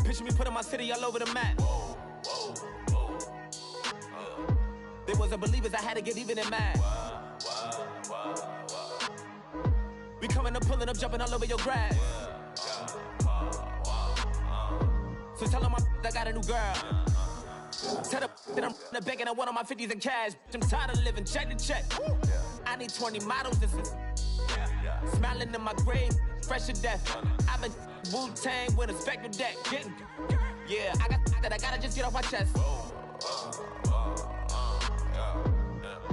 Picture me putting my city all over the map. They wasn't believers, I had to get even in mad. We coming up, pulling up, jumping all over your grass. So tell them I got a new girl. Tell them that I'm the bank and I want all my 50s in cash. I'm tired of living check to check. I need 20 models, this is smiling in my grave, fresh to death. I've been Wu-Tang with a spectral deck. Yeah, I gotta just get off my chest.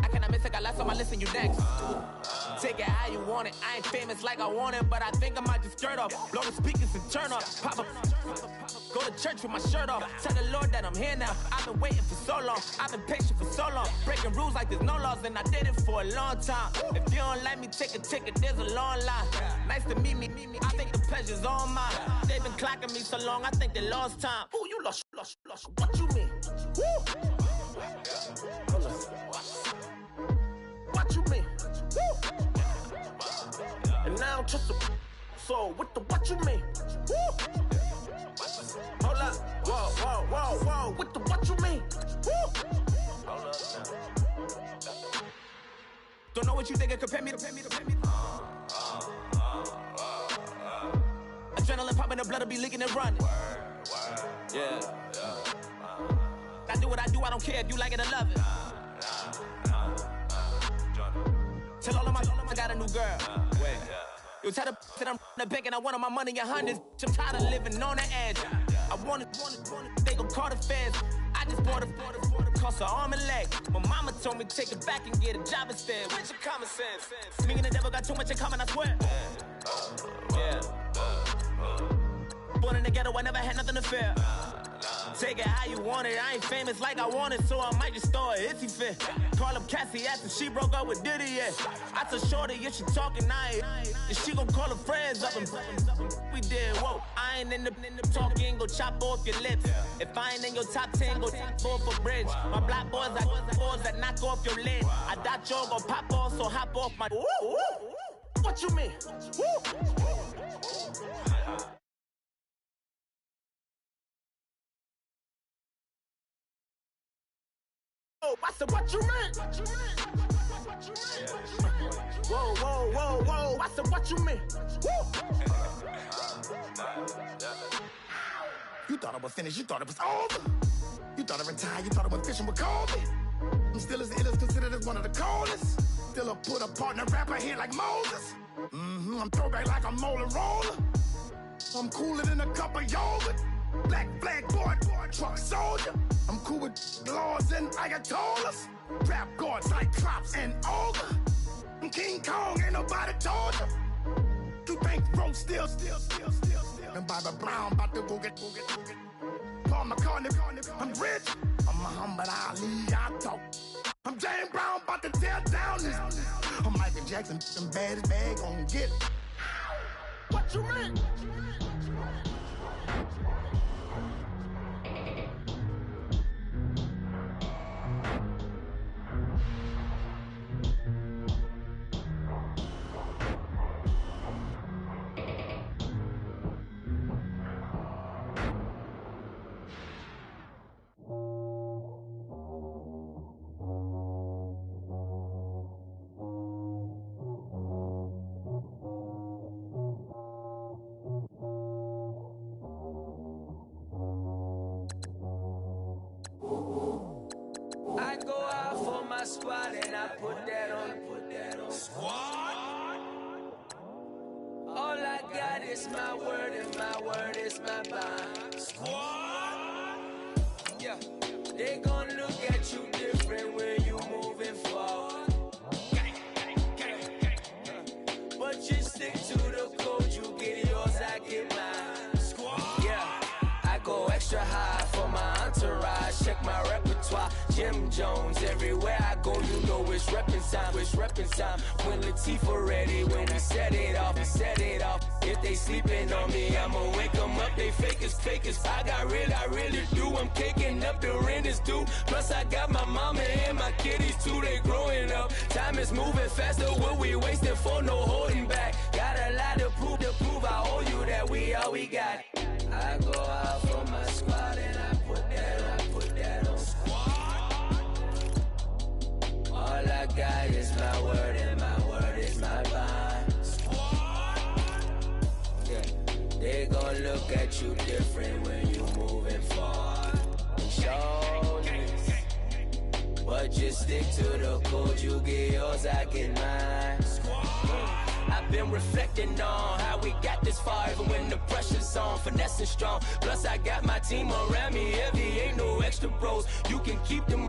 I cannot miss it, got lots on my list and you next. Take it how you want it. I ain't famous like I want it, but I think I might just skirt off. Blow the speakers and turn up. Pop up. Go to church with my shirt off. Tell the Lord that I'm here now. I've been waiting for so long. I've been patient for so long. Breaking rules like there's no laws, and I did it for a long time. If you don't like me, take a ticket. There's a long line. Nice to meet me. I think the pleasure's all mine. They've been clocking me so long, I think they lost time. Ooh, you lost. What you mean? Woo! What you mean? Woo! And now I'm just a so what you mean? Woo! Hold up, whoa, what you mean? Woo! Hold up now. Don't know what you think, compare me to. Adrenaline popping, the blood will be leaking and running. Yeah. I do what I do, I don't care if you like it or love it. Tell all of my I got a new girl. Wait. Yo, tell the that I'm the bank and I want all my money in hundreds. I'm tired of living on the edge. I want it, they gon' call the feds. I just bought a cost an arm and leg. My mama told me take it back and get a job instead. Where's your common sense? Me and the devil got too much in common, I swear. Yeah. Born in the ghetto, I never had nothing to fear. Take it how you want it. I ain't famous like I want it, so I might just throw it if he fit. Call up Cassie after she broke up with Diddy, yeah. I told Shorty if she talking, and she gon' call her friends up and we did, whoa. I ain't in the talking, go chop off your lips. If I ain't in your top 10, go top 4 for bridge. My black boys, I got boys that knock off your lid. I thought y'all gon' pop off, so hop off my. What you mean? I said, what you mean? Whoa, whoa, whoa, whoa. I said, what you mean? You thought it was finished, you thought it was over. You thought it retired, you thought it was fishing with Kobe. I'm still as ill as considered as one of the coldest. Still a put a partner rapper here like Moses. I'm throwback like a molar roller. I'm cooler than a cup of yogurt. Black flag boy, truck soldier. I'm cool with laws and Ayatollahs. Rap god, Cyclops and Ogre. I'm King Kong, ain't nobody told you. You think Rose still. And Bobby Brown about to go get. Paul McCartney, I'm rich. I'm Muhammad Ali, I talk. I'm James Brown, about to tear down this. I'm Michael Jackson, some bad as bag, gon' get it. What you mean? Squad and I put that on squad. All I got is my word and my word is my bond. Squad. Yeah, they gon' look at you different when you moving forward. But you stick to the code, you get yours, I get mine. Squad. Yeah, I go extra high for my entourage. Check my repertoire. Jim Jones, everywhere I go, you know it's reppin' time, When Latifah ready, when we set it off. If they sleeping on me, I'ma wake them up, they fakers. I really do, I'm caking up, the rent is due. Plus I got my mama and my kiddies too, they growing up. Time is moving faster, what we wasting for, no holding back. Got a lot to prove, I owe you that we all we got. I go out for my squad and I put that on squad. All I got is my word and my word is my bond. Squad. Yeah, they gon' look at you different when you moving forward. Show this, but just stick to the code. You get yours, I get mine. I've been reflecting on how we got this far, even when the pressure's on, finessing strong. Plus I got my team around me heavy, ain't no extra bros. You can keep them.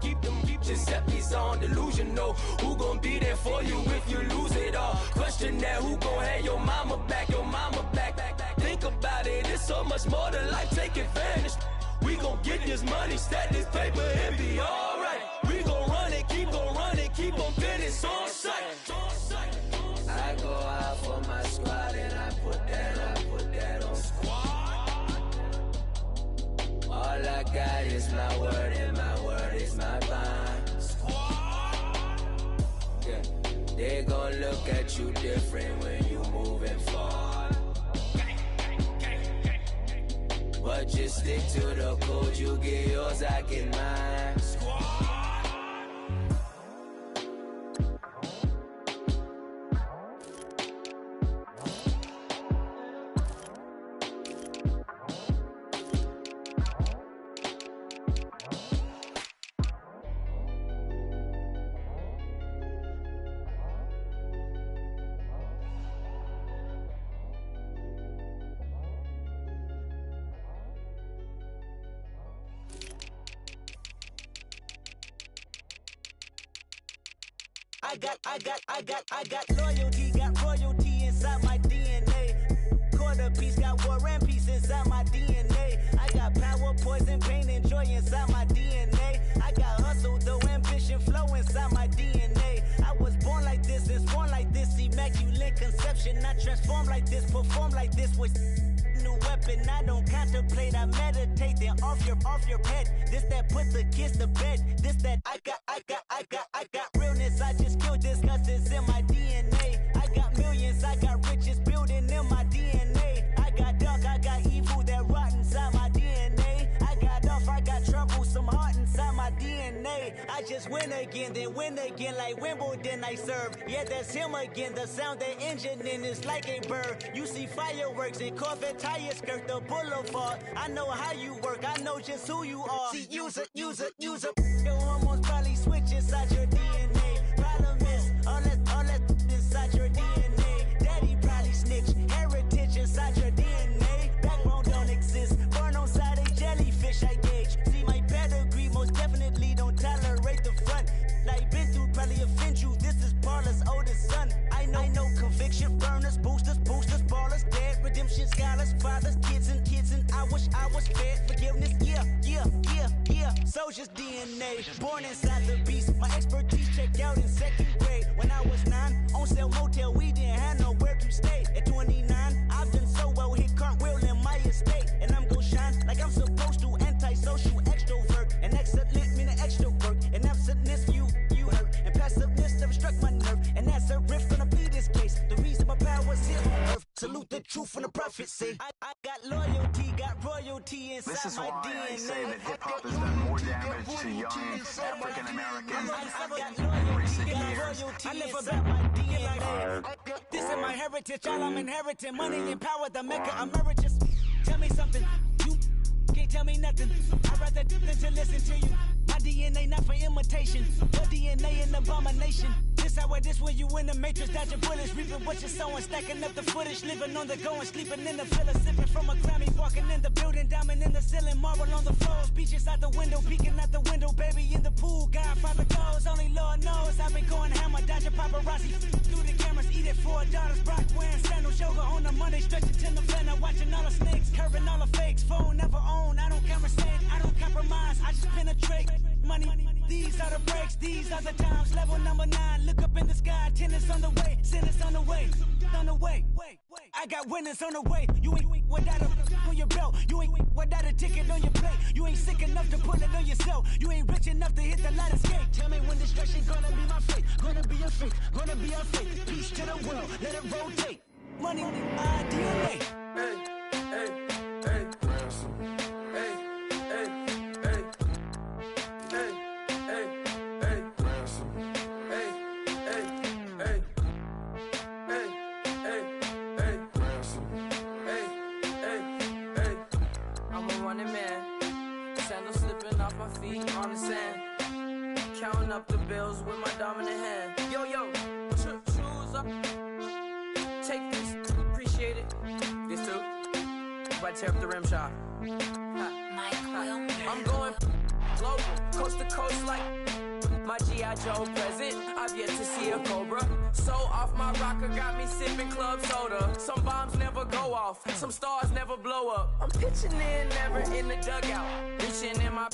Giuseppe's on delusional. Who gon' be there for you if you lose it all? Question that, who gon' have your mama back? Think about it, it's so much more to life, take advantage. We gon' get this money, stack this paper, and be alright. We gon' run it, keep on business on sight. I go out for my squad and I put that on squad. All I got is my word and my word is my bond. Squad. Yeah, they gon' look at you different when you moving forward. But just stick to the code, you get yours, I get mine. Squad. got loyalty, got royalty inside my DNA. Quarter piece, got war and peace inside my DNA. I got power, poison, pain, and joy inside my DNA. I got hustle, though, ambition, flow inside my DNA. I was born like this, and born like this, immaculate conception. I transform like this, perform like this with new weapon. I don't contemplate, I meditate, then off your head. This that put the kids to bed. This that I got realness. I just killed this cause it's in my DNA. I got millions, I got riches building in my DNA. I got dark, I got evil that rot inside my DNA. I got off, I got trouble, some heart inside my DNA. I just win again, then win again like Wimbledon I serve. Yeah, that's him again, the sound that engine in is like a bird. You see fireworks and Corvette tires skirt the boulevard. I know how you work, I know just who you are. See, use it. Your hormones probably switch inside your DNA. Problem is, all that inside your DNA. Daddy probably snitch, heritage inside your DNA. Backbone don't exist, born on side a jellyfish I gauge. See my pedigree, most definitely don't tolerate the front. Like been through probably offend you, this is Paula's oldest son. I know conviction, burners, boosters, ballers, dead, redemption, scholars, fathers, kids and I wish I was fed forgiveness, yeah. Soldier's DNA, born inside the beast. My expertise checked out in second grade. When I was 9, on sale motel, we didn't have nowhere to stay. At 29, I've done so well, hit cartwheel in my estate. And I'm gon' shine like I'm supposed to, antisocial extrovert. And excellent meaning extra work. And absentness, you hurt. And passiveness never struck my nerve. And that's a riff gonna be this case. The reason my power's here on earth. Salute the truth from the prophecy. I got loyalty, got royalty inside this is my why DNA. I say that hip-hop has done more damage to young African-Americans in recent years. I live about my DNA. This is my heritage, all I'm inheriting. Money and power, the maker emeritus. Tell me something, you can't tell me nothing. I'd rather than to listen to you. My DNA not for imitation. Your DNA an abomination. This how it is when you in the matrix, dodging bullets, reaping what you're sowing, stacking up the footage, living on the go and sleeping in the villa, sipping from a Grammy, walking in the building, diamond in the ceiling, marble on the floors, beaches out the window, peeking out the window, baby in the pool, Godfather goes, only Lord knows, I've been going hammer, dodging paparazzi, through the cameras, eat it $4, Brock wearing sandals, yoga on the Monday, stretching to November, watching all the snakes, curving all the fakes, phone never own, I don't conversate, I don't compromise, I just penetrate, money, these are the breaks, these are the times, level number 9, look up in the sky, tennis on the way, sinners on the way, I got winners on the way, you ain't without a on your belt, you ain't without a ticket on your plate, you ain't sick enough to put it on yourself, you ain't rich enough to hit the ladder skate, tell me when destruction gonna be my fate, gonna be a fate, gonna be a fate, peace to the world, let it rotate, money, DNA. On the sand, counting up the bills with my dominant hand. Yo, choose up. Take this, appreciate it. This too. But tear up the rim shot. I'm going global, coast to coast like my G.I. Joe present. I've yet to see a Cobra. So off my rocker, got me sipping club soda. Some bombs never go off, some stars never blow up. I'm pitching in, never in the dugout. Reaching in my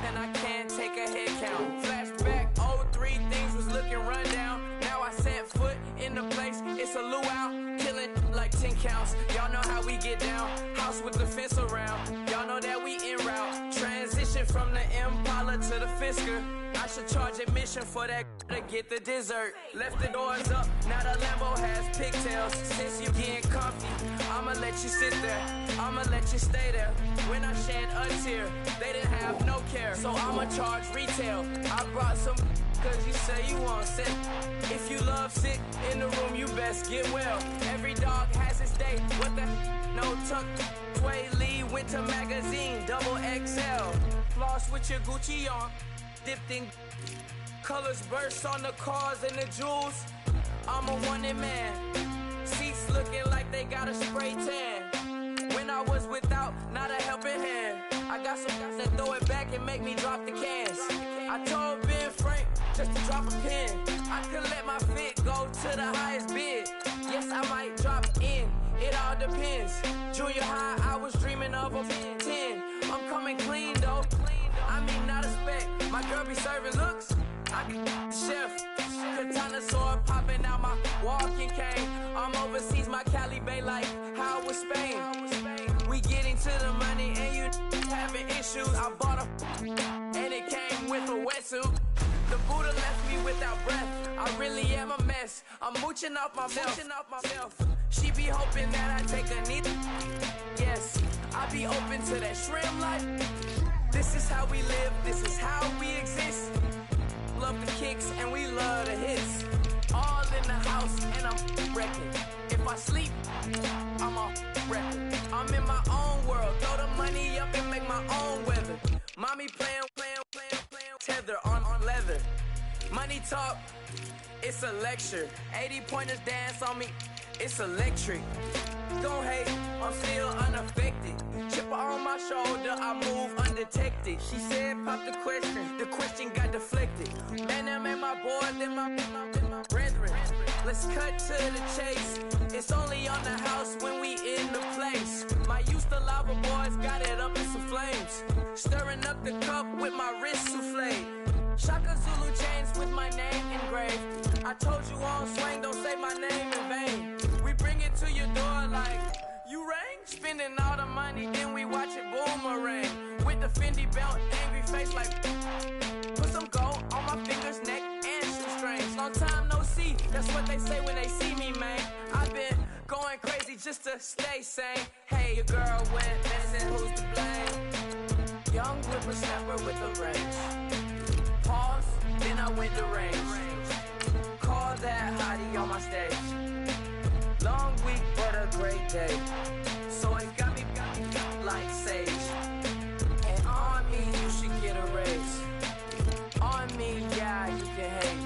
and I can't take a head count. Flashback, 03, things was looking run down. Now I set foot in the place, it's a luau. Killing like 10 counts, y'all know how we get down. House with the fence around, y'all know that we en route. Transition from the Impala to the Fisker. I should charge admission for that to get the dessert. Left the doors up, now the Lambo has pigtails. Since you getting comfy, I'ma let you sit there, I'ma let you stay there. When I shed a tear, they didn't have no care, so I'ma charge retail. I brought some cause you say you want sick. If you love sick in the room, you best get well. Every dog has its day, what the no tuck. Sway Lee, Winter Magazine, double XL. Floss with your Gucci on, dipped in colors burst on the cars and the jewels. I'm a wanted man, seats looking like they got a spray tan. When I was without, not a helping hand. I got some guys that throw it back and make me drop the cans. I told Ben Frank, just to drop a pin. I could let my fit go to the highest bid. Yes, I might drop in, it all depends. Junior high, I was dreaming of a 10. I'm coming clean though, I mean not a spec. My girl be serving looks, I can the chef. Katana sword popping out my walking cane. I'm overseas, my Cali Bay life, how was Spain? We getting to the money and you having issues. I bought a and it came with a wetsuit. The Buddha left me without breath. I really am a mess. I'm mooching off myself. She be hoping that I take a knee. Yes, I be open to that shrimp life. This is how we live. This is how we exist. Love the kicks and we love the hits. All in the house and I'm wrecking. If I sleep, I'm off record. I'm in my own world. Throw the money up and make my own weather. Mommy playing tether on leather. Money talk, it's a lecture. 80 pointers dance on me, it's electric. Don't hate, I'm still unaffected. Chipper on my shoulder, I move undetected. She said pop the question got deflected. Man, that made my boy, then my brethren. Let's cut to the chase. It's only on the house when we in the place. My used to lava boys got it up in some flames. Stirring up the cup with my wrist souffle. Shaka Zulu chains with my name engraved. I told you on swing, don't say my name in vain. We bring it to your door like, you rang? Spending all the money, then we watch it boomerang. With the Fendi belt, angry face like, put some gold on my fingers, neck, and shoestrings. Long time no see, that's what they say when they see me, man. I've been going crazy just to stay sane. Hey, your girl went missing, who's to blame? Young whippersnapper with a range. Pause, then I went to range. Call that hottie on my stage. Long week, but a great day. So it got me like sage. And on me, you should get a raise. On me, yeah, you can hate.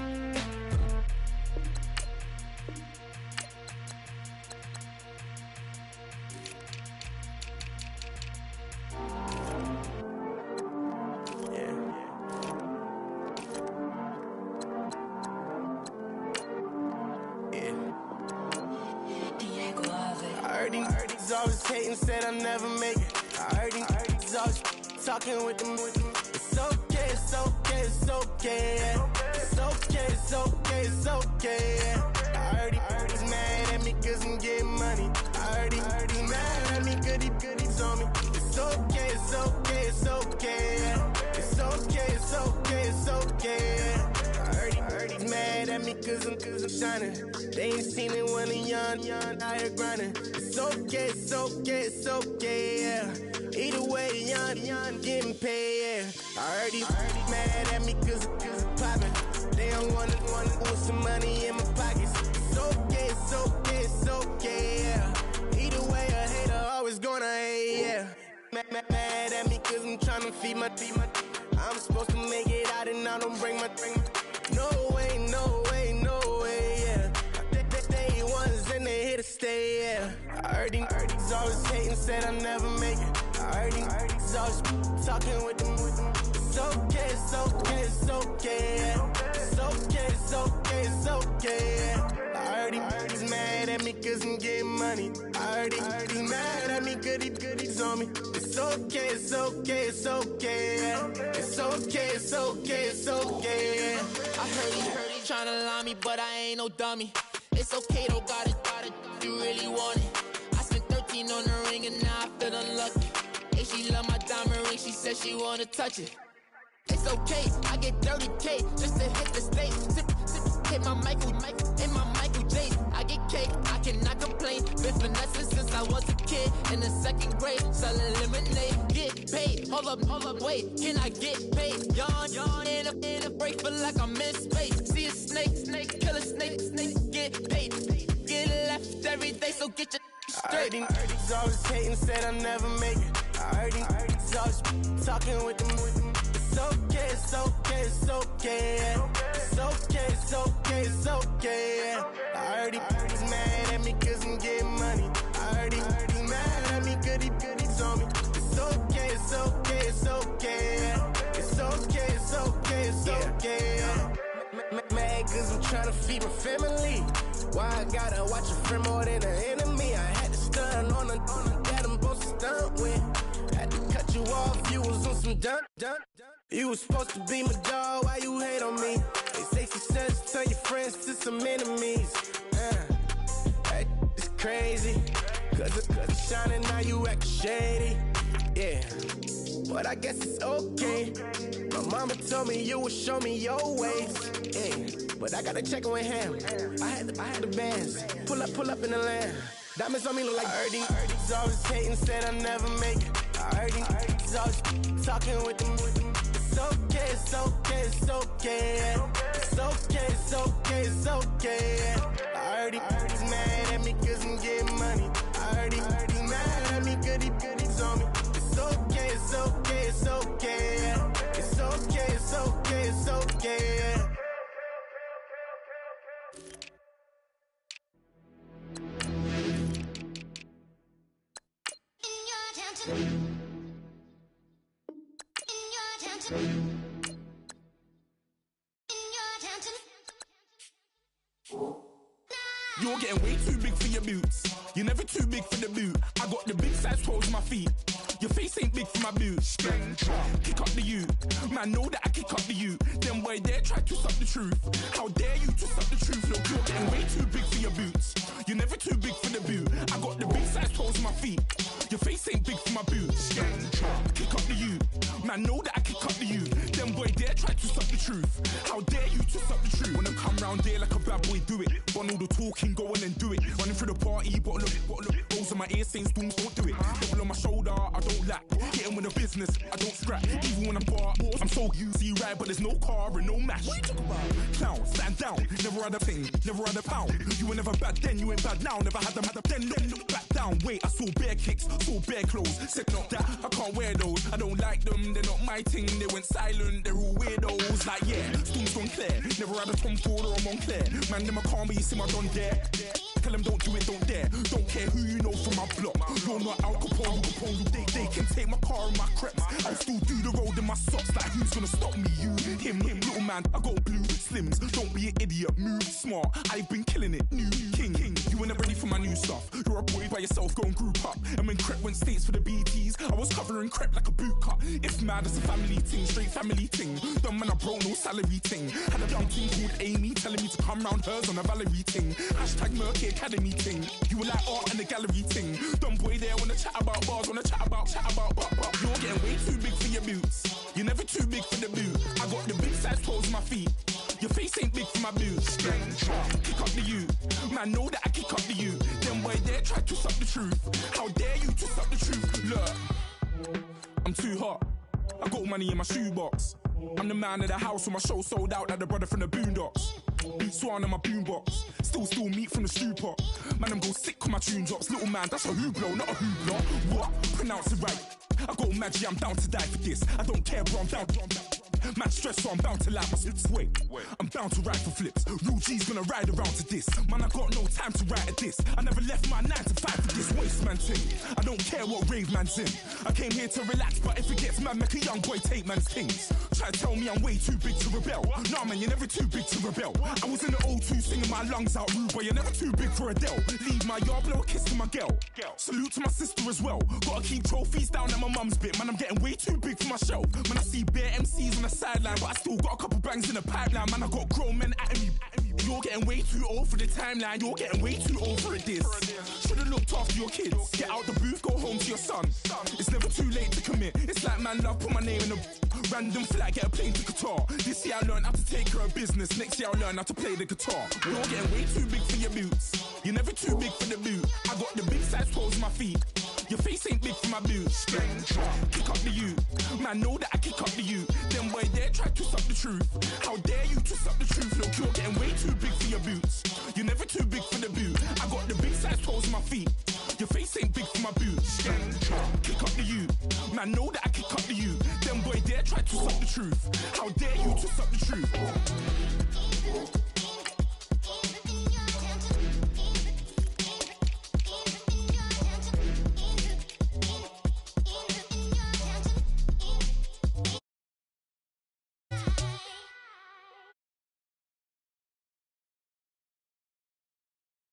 He's always hating, said I'll never make it. I heard he's always talking with them. It's okay, it's okay, it's okay. Yeah. It's okay, it's okay, it's okay. Yeah. I heard he's mad at me cause I'm getting money. I heard he's mad at me cause he's on me. It's okay, it's okay, it's okay. Yeah. It's okay, it's okay, it's okay. Yeah. I heard he's mad at me cause I'm shining. They ain't seen it when I'm young, out here grinding. It's okay, it's okay, it's okay, yeah. Either way, young, getting paid, yeah. I heard he's mad at me cause I'm poppin'. They don't wanna put some money in my pockets. It's okay, it's okay, it's okay, yeah. Either way, a hater always gonna hate, yeah. Mad at me cause I'm tryna feed my I'm supposed to make it out and I don't bring my no way, no way, no way, yeah. They ones and they here to stay, yeah. I heard he's always hating, said I'll never make it. I heard he's always talking with them. It's okay, it's okay, it's okay, yeah. It's okay, it's okay, it's okay, yeah. I heard he's mad at me cause I'm getting money. I heard he's mad at me cause he's on me. It's okay, it's okay, it's okay, yeah. It's okay, it's okay, it's okay, yeah. I heard he tryna lie me, but I ain't no dummy. It's okay though, got it, you really want it. I spent 13 on the ring and now I feel unlucky. Hey, she love my diamond ring, she said she wanna touch it. It's okay, I get 30K just to hit the stage. Hit my Michael, in my Michael J. I get cake, I cannot complain. Been finessing since I was a kid in the second grade. Selling lemonade, get paid. Hold up, wait, can I get paid? Yawn, in a break, feel like I'm in space. See a snake, kill a snake, get paid. Get left every day, so get your straight. I heard he's always hating, said I'll never make it. I heard he's always talking with them. It's okay, it's okay, it's okay, yeah. It's okay, it's okay, it's okay, yeah. I heard he's mad at me cause I'm getting money. I heard he's mad at me cause he's on me. It's okay, it's okay, yeah. It's okay, it's okay, it's okay, yeah. I gotta watch a friend more than an enemy. I had to stun on a that I'm supposed to stunt with. Had to cut you off, you was on some dun. You was supposed to be my dog, why you hate on me? They say success turn your friends to some enemies. Hey, it's crazy. Cause it's shining, now you act shady. Yeah, but I guess it's okay. My mama told me you would show me your ways. Yeah, but I gotta check with him. I had the bands. Pull up in the land. Diamonds on me look like I heard these always hating, said I never make it. I heard these always talking with them. It's okay, it's okay, it's okay. Yeah. It's okay, it's okay, it's okay. Yeah. I heard he's mad at me cause I'm getting money. I heard he's mad at me cause he's on me. It's okay, it's okay, it's okay. Yeah. It's okay, it's okay, it's okay. Yeah. You're getting way too big for your boots. You're never too big for the boot. I got the big size toes on my feet. Your face ain't big for my boots. Kick up the you. Man, know that I kick up the you. Them boy there try to suck the truth. How dare you to suck the truth? Look, you're getting way too big for your boots. You're never too big for the boot. I got the big size toes on my feet. Your face ain't big for my boots. Kick up the you. Man, know that I kick up the you. Them boy there try to suck the truth. How dare you to suck the truth? When I come round there like a bad boy, do it. Run all the talking, go on and do it. Running through the party, bottle up. Rolls on my ear saying storms, don't do it. Double on my shoulder, I don't lack. Getting with the business, I don't scrap. Even when I'm bar, I'm so easy right, but there's no car and no match. What you talking about? Clown, stand down. Never had a thing, never had a pound. You were never bad then, you ain't bad now. Never had them, then look back down. Wait, I saw bare kicks, saw bare clothes. Said not that, I can't wear those. I don't like them, they're not my thing. They went silent, they're all weirdos. Like yeah, storms gone clear. Never had a Tom Ford or a Montclair. Man, them I can't, but you see my done there. Tell them don't do it, don't dare. Don't care who you know from my block. You're not Al Capone, they can take my car and my creps. I'll still do the road in my socks. Like who's gonna stop me? You, him, little man. I got blue slims. Don't be an idiot, move smart. I've been killing it, new king. You ain't ready for my new stuff. You're a boy by yourself, go and group up. And when Crep went states for the BTs, I was covering Crep like a boot cut. It's mad, it's a family thing, straight family thing. Dumb man, I broke no salary thing. Had a young thing called Amy telling me to come round hers on a Valerie thing. Hashtag Murky Academy thing. You were like art and the gallery thing. Dumb boy there wanna chat about bars, wanna chat about. You're getting way too big for your boots. You're never too big for the boot. I got the big size toes on my feet. Your face ain't big for my boots. Kick up the you. Man, know that I kick up the you. Them boy there try to suck the truth. How dare you to suck the truth? Look, I'm too hot. I got money in my shoebox. I'm the man of the house when my show sold out like the brother from the Boondocks. Beat Swan on my boombox. Still meat from the stew pot. Man, I'm go sick when my tune drops. Little man, that's a hooplo, not a hoopla. What? Pronounce it right. I got magic, I'm down to die for this. I don't care, bro, I'm down. Man stressed, so I'm bound to like my slips. Wait, I'm bound to ride for flips. Real G's gonna ride around to this. Man, I got no time to write at this. I never left my 9 to 5 for this waste man thing. I don't care what rave man's in. I came here to relax, but if it gets mad, make a young boy take man's things. Try to tell me I'm way too big to rebel. Nah, man, you're never too big to rebel. I was in the O2 singing my lungs out rude, but you're never too big for Adele. Leave my yard, blow a kiss to my girl. Salute to my sister as well. Gotta keep trophies down at my mum's bit. Man, I'm getting way too big for my shelf. Man, I see bare MCs on the sideline, but I still got a couple bangs in the pipeline. Man, I got grown men at me. You're getting way too old for the timeline. You're getting way too old for this. Should've looked after your kids. Get out the booth, go home to your son. It's never too late to commit. It's like man love, put my name in a random flag, get a plane to Qatar. This year I learned how to take care of business. Next year I learned how to play the guitar. You're getting way too big for your boots. You're never too big for the boot. I got the big size toes on my feet. Your face ain't big for my boots. Kick up the you. Man, know that I kick up the you. Them boy there try to suck the truth. How dare you to suck the truth? Look, you're getting way too big for your boots. You're never too big for the boot. I got the big size toes on my feet. Your face ain't big for my boots. Kick up the you. Man, know that I kick up the you. Them boy there try to suck the truth. How dare you to suck the truth?